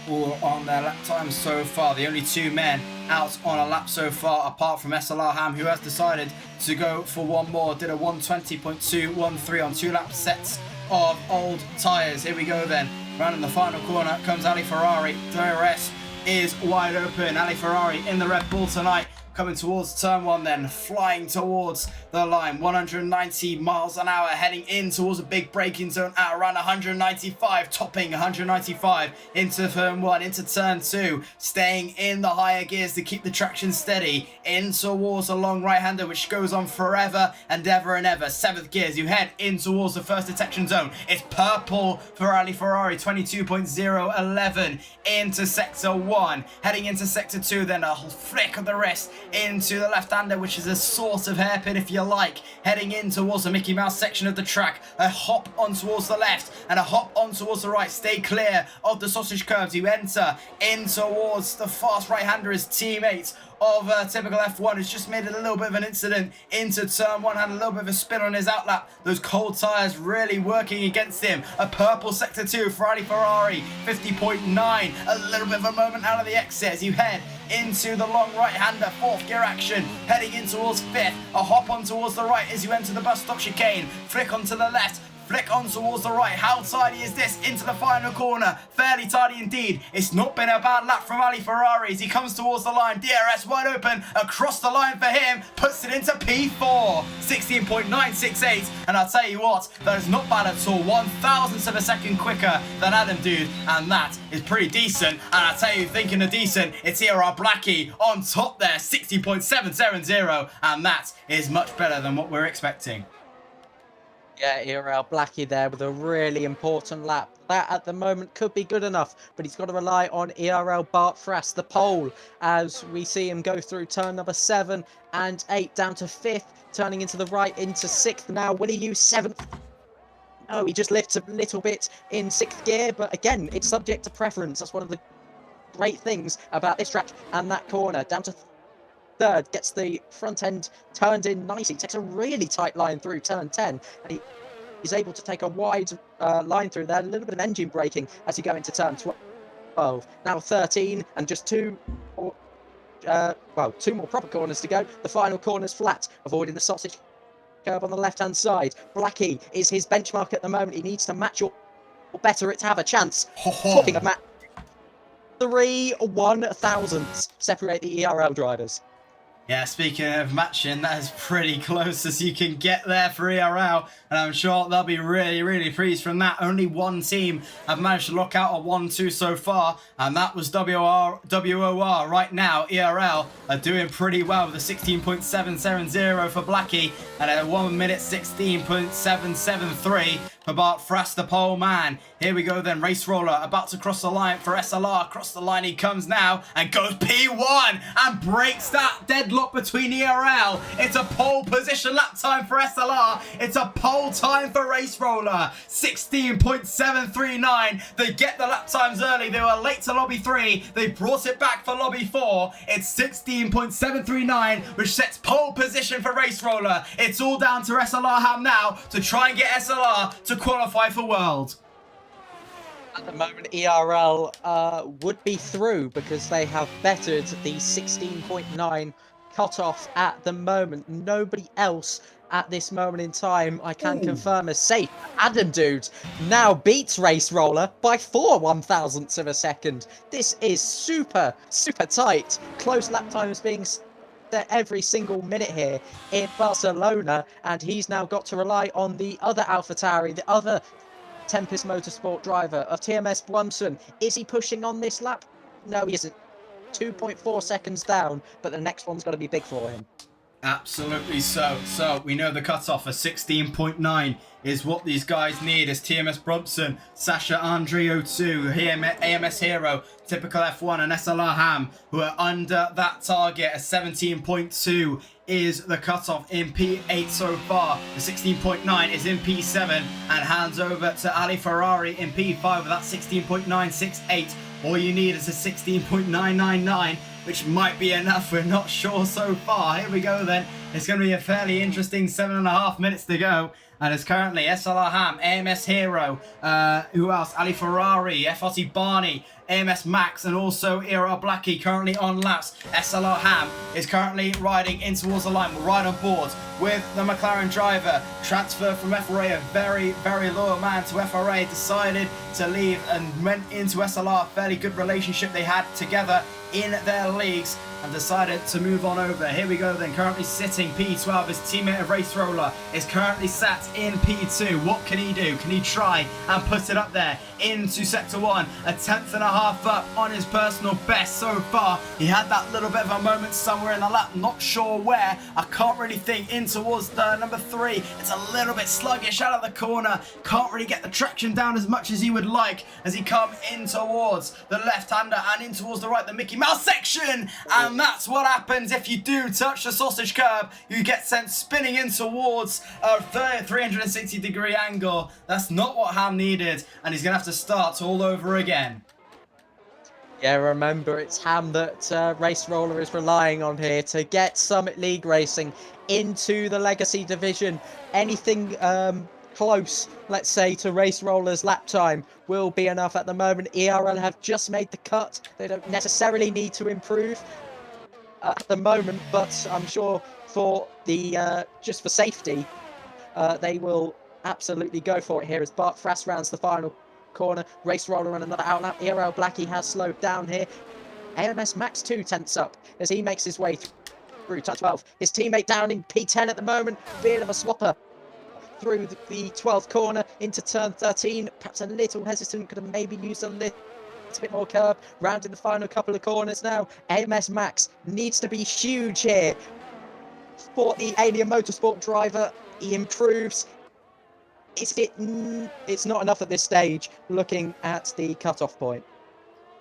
All on their lap times so far. The only 2 men out on a lap so far, apart from SLR Ham, who has decided to go for one more. Did a 120.213 on 2 lap sets of old tyres. Here we go then. Round the final corner comes Ali Ferrari. DRS is wide open. Ali Ferrari in the Red Bull tonight. Coming towards turn 1 then, flying towards the line, 190 miles an hour, heading in towards a big braking zone at around 195, topping 195 into turn 1, into turn 2, staying in the higher gears to keep the traction steady, in towards a long right-hander which goes on forever and ever and ever. 7th gear as you head in towards the first detection zone. It's purple for Ali Ferrari, 22.011 into sector 1, heading into sector 2 then, a flick of the wrist into the left-hander, which is a sort of hairpin if you like, heading in towards the Mickey Mouse section of the track. A hop on towards the left and a hop on towards the right. Stay clear of the sausage curves. You enter in towards the fast right-hander as teammates of typical F1, who's just made a little bit of an incident into turn 1, had a little bit of a spin on his outlap. Those cold tyres really working against him. A purple sector 2 for Ali Ferrari, 50.9. A little bit of a moment out of the exit as you head into the long right-hander, 4th gear action, heading in towards 5th. A hop on towards the right as you enter the bus stop chicane. Flick onto the left. Flick on towards the right. How tidy is this into the final corner? Fairly tidy indeed. It's not been a bad lap from Ali Ferrari as he comes towards the line. DRS wide open across the line for him. Puts it into P4. 16.968. And I'll tell you what, that is not bad at all. 1,000ths of a second quicker than Adam Dude. And that is pretty decent. And I'll tell you, thinking of decent, it's here our Blackie on top there. 60.770. And that is much better than what we're expecting. Yeah, ERL Blackie there with a really important lap. That at the moment could be good enough, but he's got to rely on ERL Bart Frass, the pole, as we see him go through turn number 7 and 8 down to 5th, turning into the right into 6th now. Will he use 7th? Oh, he just lifts a little bit in 6th gear, but again, it's subject to preference. That's one of the great things about this track and that corner. Down to 3rd, gets the front end turned in nicely, takes a really tight line through turn 10, and he's able to take a wide line through there, a little bit of engine braking as you go into turn 12. Now 13, and just two more proper corners to go. The final corner's flat, avoiding the sausage curve on the left-hand side. Blackie is his benchmark at the moment. He needs to match or better it to have a chance. Talking of match, 3 1,000ths separate the ERL drivers. Yeah, speaking of matching, that is pretty close as you can get there for ERL, and I'm sure they'll be really, really pleased from that. Only one team have managed to lock out a 1-2 so far, and that was WOR. Right now, ERL are doing pretty well with a 16.770 for Blackie and a 1 minute 16.773 for Bart Frass, the pole man. Here we go then, Race Roller about to cross the line for SLR. Across the line he comes now and goes P1 and breaks that deadlock between ERL. It's a pole position lap time for SLR. It's a pole time for Race Roller. 16.739. They get the lap times early. They were late to lobby 3. They brought it back for lobby 4. It's 16.739, which sets pole position for Race Roller. It's all down to SLR Ham now to try and get SLR to qualify for World. At the moment, ERL would be through because they have bettered the 16.9 cutoff at the moment. Nobody else at this moment in time, I can confirm, is safe. Adam Dude now beats Race Roller by 4 1,000ths of a second. This is super, super tight. Close lap times being set every single minute here in Barcelona, and he's now got to rely on the other AlphaTauri, the other Tempest Motorsport driver of TMS Brunson. Is he pushing on this lap? No, he isn't. 2.4 seconds down, but the next one's got to be big for him. Absolutely so. So we know the cutoff of 16.9 is what these guys need as TMS Brunson, Sasha Andrio 2, AMS Hero, Typical F1 and SLR Ham, who are under that target. A 17.2 is the cutoff in P8 so far. The 16.9 is in P7 and hands over to Ali Ferrari in P5 with that 16.968. All you need is a 16.999, which might be enough. We're not sure so far. Here we go then. It's going to be a fairly interesting 7.5 minutes to go. And it's currently SLR Ham, AMS Hero, who else? Ali Ferrari, FRT Barney, AMS Max, and also Era Blackie currently on laps. SLR Ham is currently riding in towards the line. We'll ride on board with the McLaren driver. Transfer from FRA, a very, very loyal man to FRA, decided to leave and went into SLR. Fairly good relationship they had together in their leagues and decided to move on over. Here we go then, currently sitting P12. His teammate of Race Roller is currently sat in P2. What can he do? Can he try and put it up there into Sector 1? A 10.5 up on his personal best so far. He had that little bit of a moment somewhere in the lap, not sure where. I can't really think. In towards the number 3. It's a little bit sluggish out of the corner. Can't really get the traction down as much as he would like as he come in towards the left-hander and in towards the right, the Mickey Mouse section. And that's what happens if you do touch the sausage curb. You get sent spinning in towards a 360-degree angle. That's not what Ham needed, and he's going to have to start all over again. Yeah, remember, it's Ham that Race Roller is relying on here to get Summit League Racing into the Legacy Division. Anything close, let's say, to Race Roller's lap time will be enough at the moment. ERL have just made the cut. They don't necessarily need to improve at the moment, but I'm sure for the just for safety, they will absolutely go for it here as Bart Frass rounds the final corner. Race Roller on another outlap. ERL Blackie has slowed down here. AMS Max 2/10 up as he makes his way through touch 12. His teammate down in P10 at the moment. Bit of a swapper through the 12th corner into turn 13. Perhaps a little hesitant, could have maybe used a little bit more curb. Rounding the final couple of corners now. AMS Max needs to be huge here for the Alien Motorsport driver. He improves. It's not enough at this stage, looking at the cut-off point.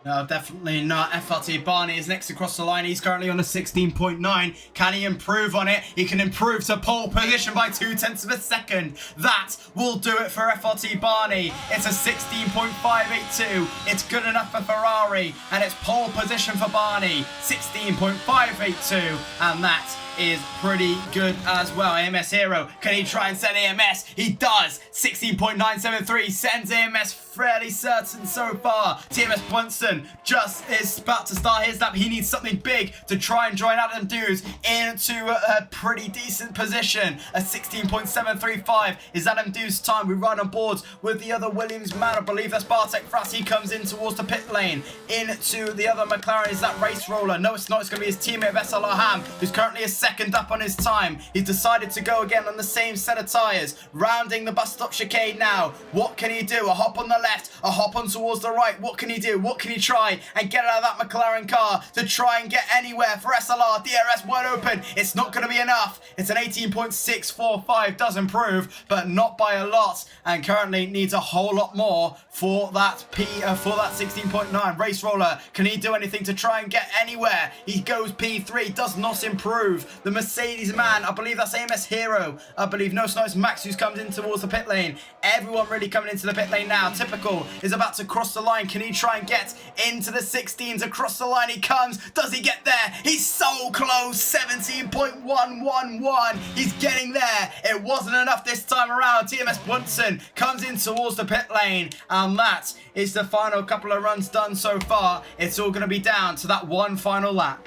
No, definitely not. FRT Barney is next across the line. He's currently on a 16.9. Can he improve on it? He can improve to pole position by 0.2 of a second. That will do it for FRT Barney. It's a 16.582. It's good enough for Ferrari, and it's pole position for Barney. 16.582, and that is pretty good as well. AMS Hero, can he try and send AMS? He does. 16.973 sends AMS fairly certain so far. TMS Brunson just is about to start his lap. He needs something big to try and join Adam Dews into a pretty decent position. A 16.735 is Adam Dews' time. We run on board with the other Williams man. I believe that's Bartek Frass. He comes in towards the pit lane. Into the other McLaren is that Race Roller. No, it's not. It's going to be his teammate of SLR Ham, who's currently a second up on his time. He's decided to go again on the same set of tyres. Rounding the bus stop chicane now. What can he do? A hop on the left, a hop on towards the right. What can he do? What can he try and get out of that McLaren car to try and get anywhere for SLR? DRS wide open. It's not going to be enough. It's an 18.645. Does improve, but not by a lot, and currently needs a whole lot more for that for that 16.9. Race Roller, can he do anything to try and get anywhere? He goes P3, does not improve. The Mercedes man, I believe that's AMS Hero. I believe, no, it's not, it's Max who's comes in towards the pit lane. Everyone really coming into the pit lane now. Typical is about to cross the line. Can he try and get into the 16s? Across the line he comes. Does he get there? He's so close. 17.111. He's getting there. It wasn't enough this time around. TMS Brunson comes in towards the pit lane, and that is the final couple of runs done so far. It's all going to be down to that one final lap.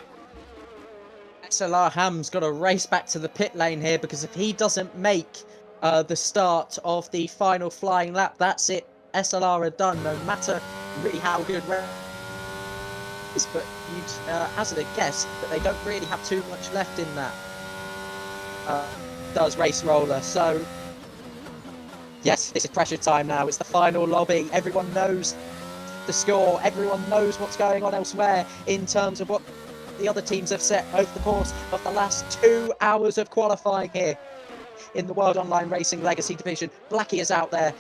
SLR Ham's got to race back to the pit lane here, because if he doesn't make the start of the final flying lap, that's it. SLR are done, no matter really how good is, but you'd hazard a guess that they don't really have too much left in that. Does Race Roller. So Yes, this is pressure time now. It's the final lobby. Everyone knows the score. Everyone knows what's going on elsewhere in terms of what the other teams have set over the course of the last 2 hours of qualifying here in the World Online Racing Legacy Division. Blackie is out there.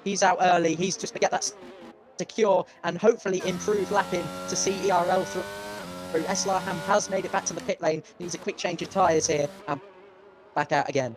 He's out early. He's just to get that secure and hopefully improve lapping to see ERL through. Eslarham has made it back to the pit lane. Needs a quick change of tyres here and back out again.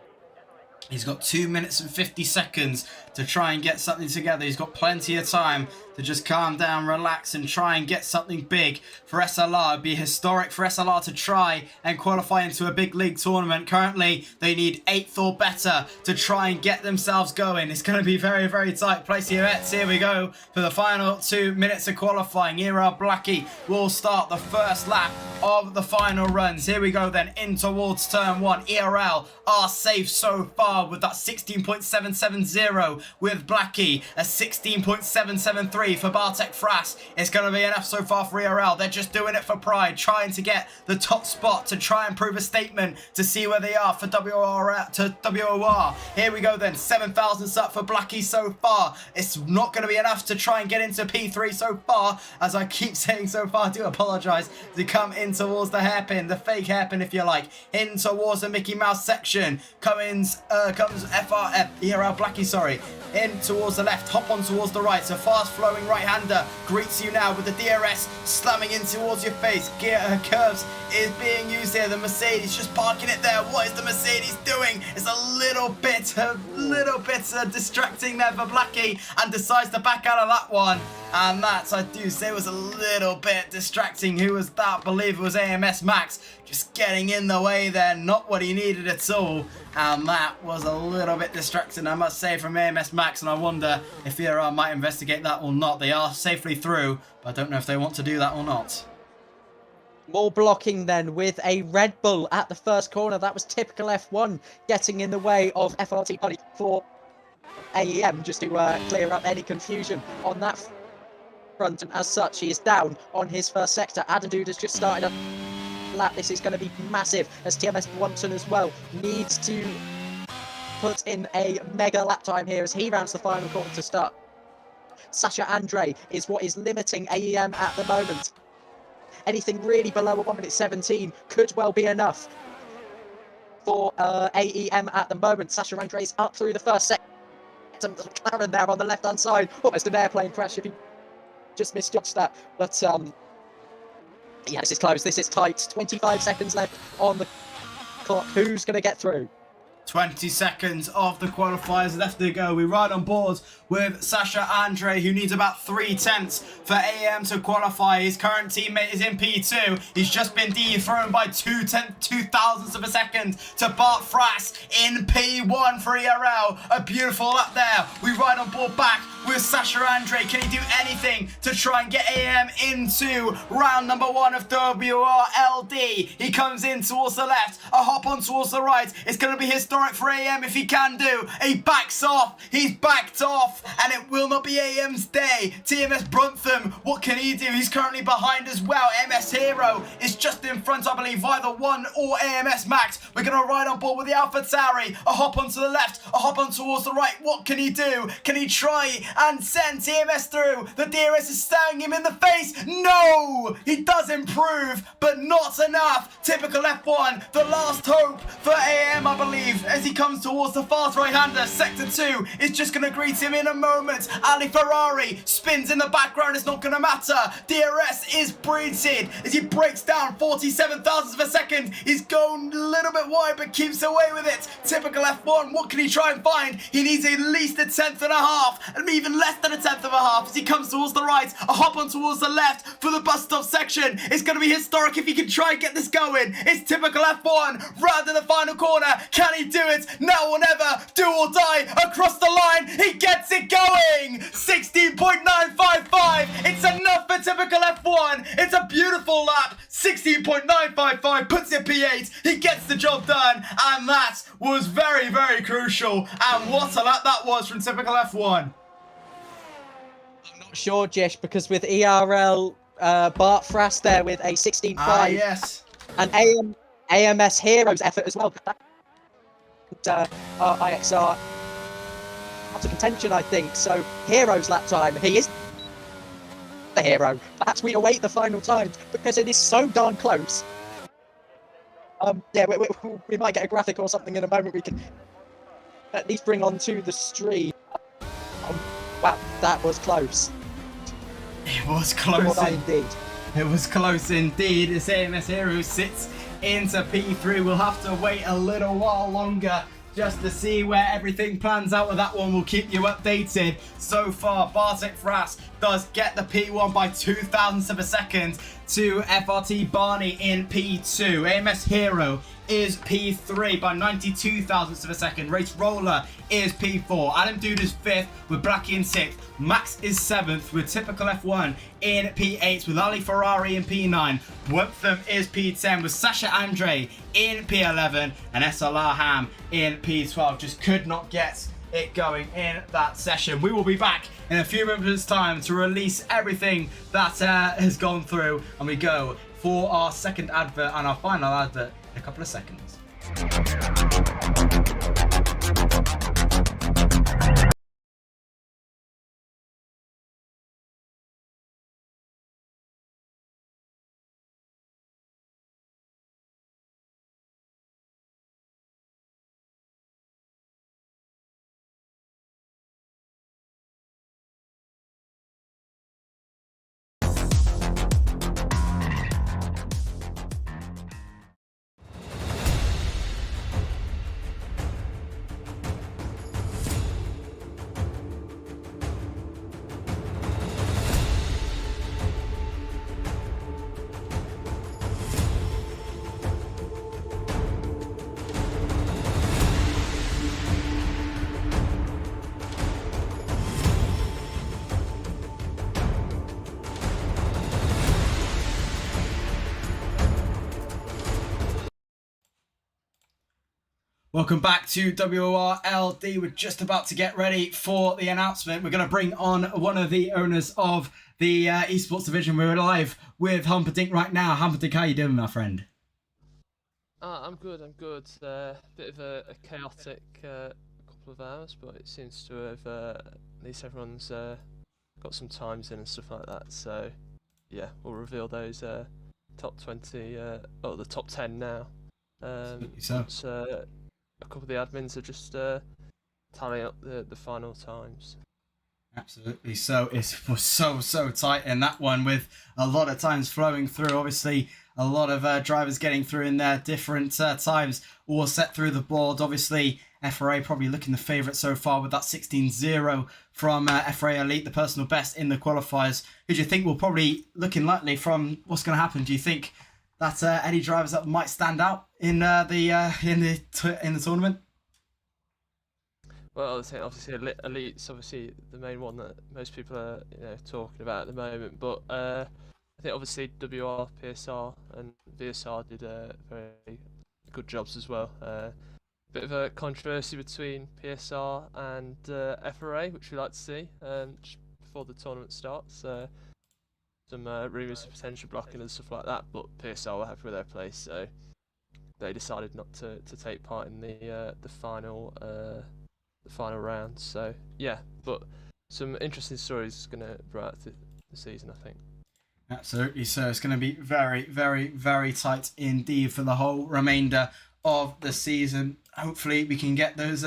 He's got 2 minutes and 50 seconds to try and get something together. He's got plenty of time to just calm down, relax, and try and get something big for SLR. It'd be historic for SLR to try and qualify into a big league tournament. Currently, they need 8th or better to try and get themselves going. It's going to be very, very tight. Place your bets. Here we go for the final 2 minutes of qualifying. ERL Blackie will start the first lap of the final runs. Here we go then in towards turn 1. ERL are safe so far with that 16.770 with Blackie, a 16.773 for Bartek Frass. It's going to be enough so far for ERL. They're just doing it for pride, trying to get the top spot to try and prove a statement to see where they are for WOR. Here we go then, 7,000 up for Blackie so far. It's not going to be enough to try and get into P3 so far, as I keep saying so far. I do apologise, to come in towards the hairpin, the fake hairpin if you like, in towards the Mickey Mouse section. Comes ERL Blackie, sorry, in towards the left, hop on towards the right. So fast flowing right-hander greets you now with the DRS slamming in towards your face. Gear curves is being used here. The Mercedes just parking it there. What is the Mercedes doing? It's a little bit distracting there for Blackie, and decides to back out of that one. And that, I do say, was a little bit distracting. Who was that? I believe it was AMS Max just getting in the way there. Not what he needed at all. And that was a little bit distracting, I must say, from AMS Max. And I wonder if ERL might investigate that or not. They are safely through, but I don't know if they want to do that or not. More blocking then with a Red Bull at the first corner. That was typical F1 getting in the way of FRT Buddy for AEM, just to clear up any confusion on that front. And as such, he is down on his first sector. Adam Dude has just started a lap. This is going to be massive, as TMS Brunton as well needs to put in a mega lap time here as he rounds the final corner to start. Sasha Andre is what is limiting AEM at the moment. Anything really below a 1 minute 17 could well be enough for AEM at the moment. Sasha Andre is up through the first sector. McLaren there on the left hand side, almost an airplane crash if he just misjudged that. But yeah, this is close, this is tight. 25 seconds left on the clock. Who's going to get through? 20 seconds of the qualifiers left to go. We ride on board with Sasha Andre, who needs about 3/10 for AM to qualify. His current teammate is in P2. He's just been dethroned by 2/1000ths of a second to Bart Frass in P1 for ERL. A beautiful up there. We ride on board back with Sasha Andre. Can he do anything to try and get AM into round number 1 of WRLD? He comes in towards the left, a hop on towards the right. It's going to be historic for AM if he can do. He backs off. He's backed off, and it will not be AM's day. TMS Bruntham, what can he do? He's currently behind as well. MS Hero is just in front, I believe, either one or AMS Max. We're going to ride on board with the Alpha Tauri. A hop on to the left, a hop on towards the right. What can he do? Can he try and send TMS through? The DRS is staring him in the face. No! He does improve, but not enough. Typical F1, the last hope for AM, I believe, as he comes towards the fast right-hander. Sector 2 is just going to greet him in a moment. Ali Ferrari spins in the background. It's not going to matter. DRS is breathing as he breaks down 47,000ths of a second. He's going a little bit wide, but keeps away with it. Typical F1. What can he try and find? He needs at least a 10.5, and even less than a 10.5 as he comes towards the right. A hop on towards the left for the bus stop section. It's going to be historic if he can try and get this going. It's typical F1. Round to the final corner. Can he do it? Now or never. Do or die. Across the line. He gets it going. 16.955. It's enough for typical F1. It's a beautiful lap. 16.955 puts it P8. He gets the job done, and that was very, very crucial. And what a lap that was from typical F1. I'm not sure, Jesh, because with ERL, Bart Frass there with a 16.5. Ah, yes. And AMS Heroes effort as well. IXR out of contention, I think. So Hero's lap time, he is the hero. Perhaps we await the final times because it is so darn close. Yeah, we might get a graphic or something in a moment. We can at least bring onto the stream. Wow, that was close. It was close indeed. It was close indeed. As AMS Hero sits into P3, we'll have to wait a little while longer just to see where everything plans out with that one. We'll keep you updated. So far, Bartek Fras does get the P1 by 2 thousandths of a second to FRT Barney in P2. AMS Hero is P3 by 92 thousandths of a second. Race Roller is P4. Adam Dude is 5th with Blackie in 6th. Max is 7th with Typical F1 in P8 with Ali Ferrari in P9. Wemptham is P10 with Sasha Andre in P11 and SLR Ham in P12. Just could not get it going in that session. We will be back in a few moments time to release everything that has gone through, and we go for our second advert and our final advert in a couple of seconds. Welcome back to WORLD. We're just about to get ready for the announcement. We're going to bring on one of the owners of the esports division. We're live with Humperdinck right now. Humperdinck, how you doing, my friend? I'm good. Bit of a chaotic couple of hours, but it seems to have at least everyone's got some times in and stuff like that. So yeah, we'll reveal those top 20, the top 10 now. A couple of the admins are just tallying up the final times. Absolutely. So it was so tight in that one, with a lot of times flowing through. Obviously, a lot of drivers getting through in their different times, all set through the board. Obviously, FRA probably looking the favourite so far with that 16-0 from FRA Elite, the personal best in the qualifiers. Who do you think will probably looking likely from what's going to happen? Do you think that any drivers that might stand out in the tournament? Well, I would say obviously Elite's obviously the main one that most people are talking about at the moment. But I think obviously WR, PSR, and VSR did very good jobs as well. Bit of a controversy between PSR and FRA, which we like to see just before the tournament starts. Some rumours of potential blocking and stuff like that, but PSR were happy with their place, so they decided not to take part in the final round. So yeah, but some interesting stories going to bring out the season, I think. Absolutely. So it's going to be very, very, very tight indeed for the whole remainder of the season. Hopefully we can get those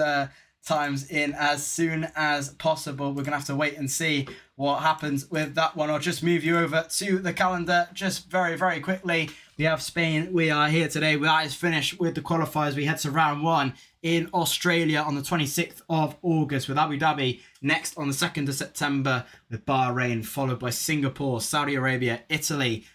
times in as soon as possible. We're going to have to wait and see what happens with that one. I'll just move you over to the calendar just very, very quickly. We have Spain. We are here today. That is finished with the qualifiers. We head to round one in Australia on the 26th of August, with Abu Dhabi next on the 2nd of September, with Bahrain followed by Singapore, Saudi Arabia, Italy,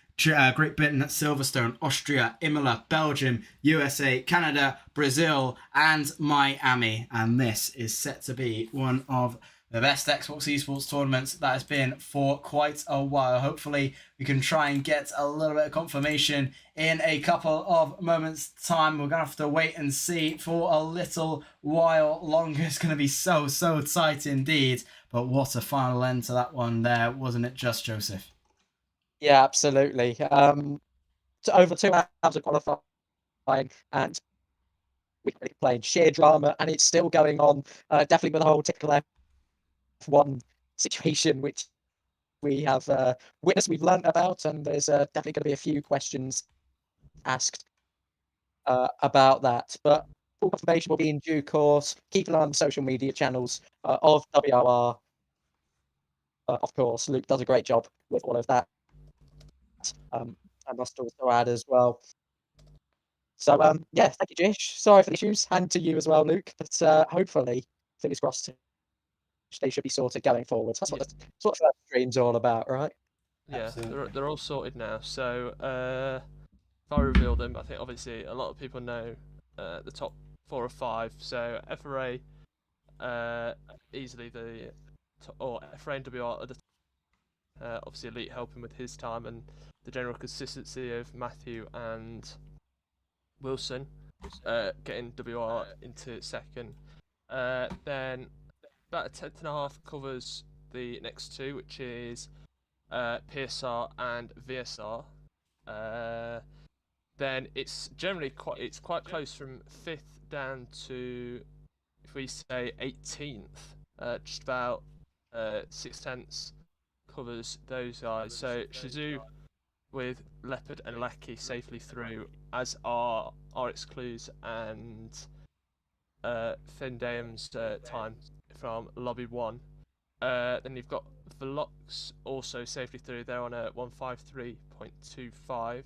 Great Britain, Silverstone, Austria, Imola, Belgium, USA, Canada, Brazil, and Miami. And this is set to be one of the best Xbox esports tournaments that has been for quite a while. Hopefully we can try and get a little bit of confirmation in a couple of moments time. We're gonna have to wait and see for a little while longer. It's gonna be so tight indeed. But what a final end to that one there, wasn't it just, Joseph? Yeah, absolutely. Over 2 hours of qualifying, and we're playing sheer drama, and it's still going on. Definitely with the whole typical one situation which we have witnessed, we've learnt about, and there's definitely going to be a few questions asked about that. But full confirmation will be in due course. Keep an eye on the social media channels of WOR. Of course, Luke does a great job with all of that. I must also add as well. So yeah, thank you, Jish. Sorry for the issues, and to you as well, Luke. But hopefully, fingers crossed, they should be sorted going forwards. That's what the first stream's all about, right? Yeah, Absolutely. they're all sorted now. So if I reveal them, I think obviously a lot of people know the top 4 or 5. So FRA, easily the top, or FRA and WR are the obviously Elite helping with his time and the general consistency of Matthew and Wilson, getting WR into second. Then about a tenth and a half covers the next 2, which is PSR and VSR. Then it's generally quite close from 5th down to, if we say 18th, just about 6/10 covers those guys. So Shazoo with Leopard and Lackey safely through, as are RX Clues and Fendaham's time from Lobby 1. Then you've got Velox also safely through, they're on a 153.25.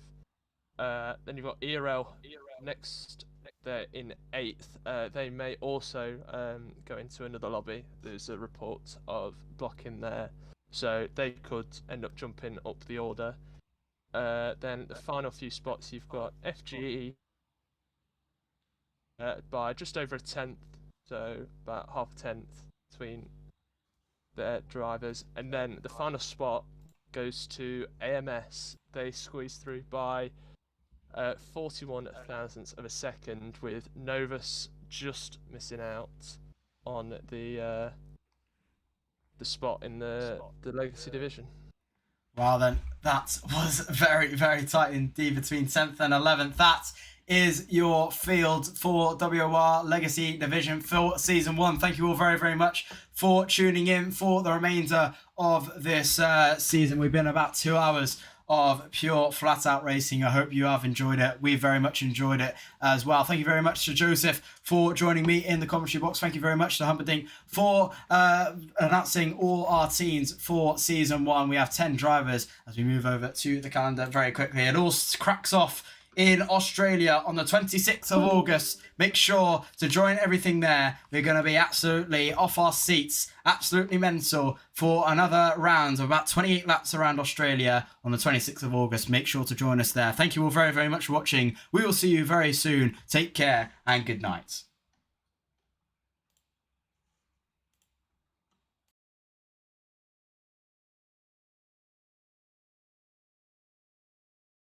Then you've got ERL next, they're in 8th. They may also go into another lobby. There's a report of blocking there, so they could end up jumping up the order. Then the final few spots, you've got FGE by just over a tenth, so about half a tenth between their drivers. And then the final spot goes to AMS. They squeeze through by 41 thousandths of a second, with Novus just missing out on the spot in the Legacy division. Well then, that was very, very tight indeed between 10th and 11th. That is your field for WOR Legacy Division for Season 1. Thank you all very, very much for tuning in for the remainder of this season. We've been about 2 hours of pure flat out racing. I hope you have enjoyed it. We've very much enjoyed it as well. Thank you very much to Joseph for joining me in the commentary box. Thank you very much to Humperdinck for announcing all our teams for Season 1. We have 10 drivers as we move over to the calendar very quickly. It all cracks off in Australia on the 26th of August. Make sure to join everything there. We're going to be absolutely off our seats, absolutely mental, for another round of about 28 laps around Australia on the 26th of August. Make sure to join us there. Thank you all very, very much for watching. We will see you very soon. Take care and good night.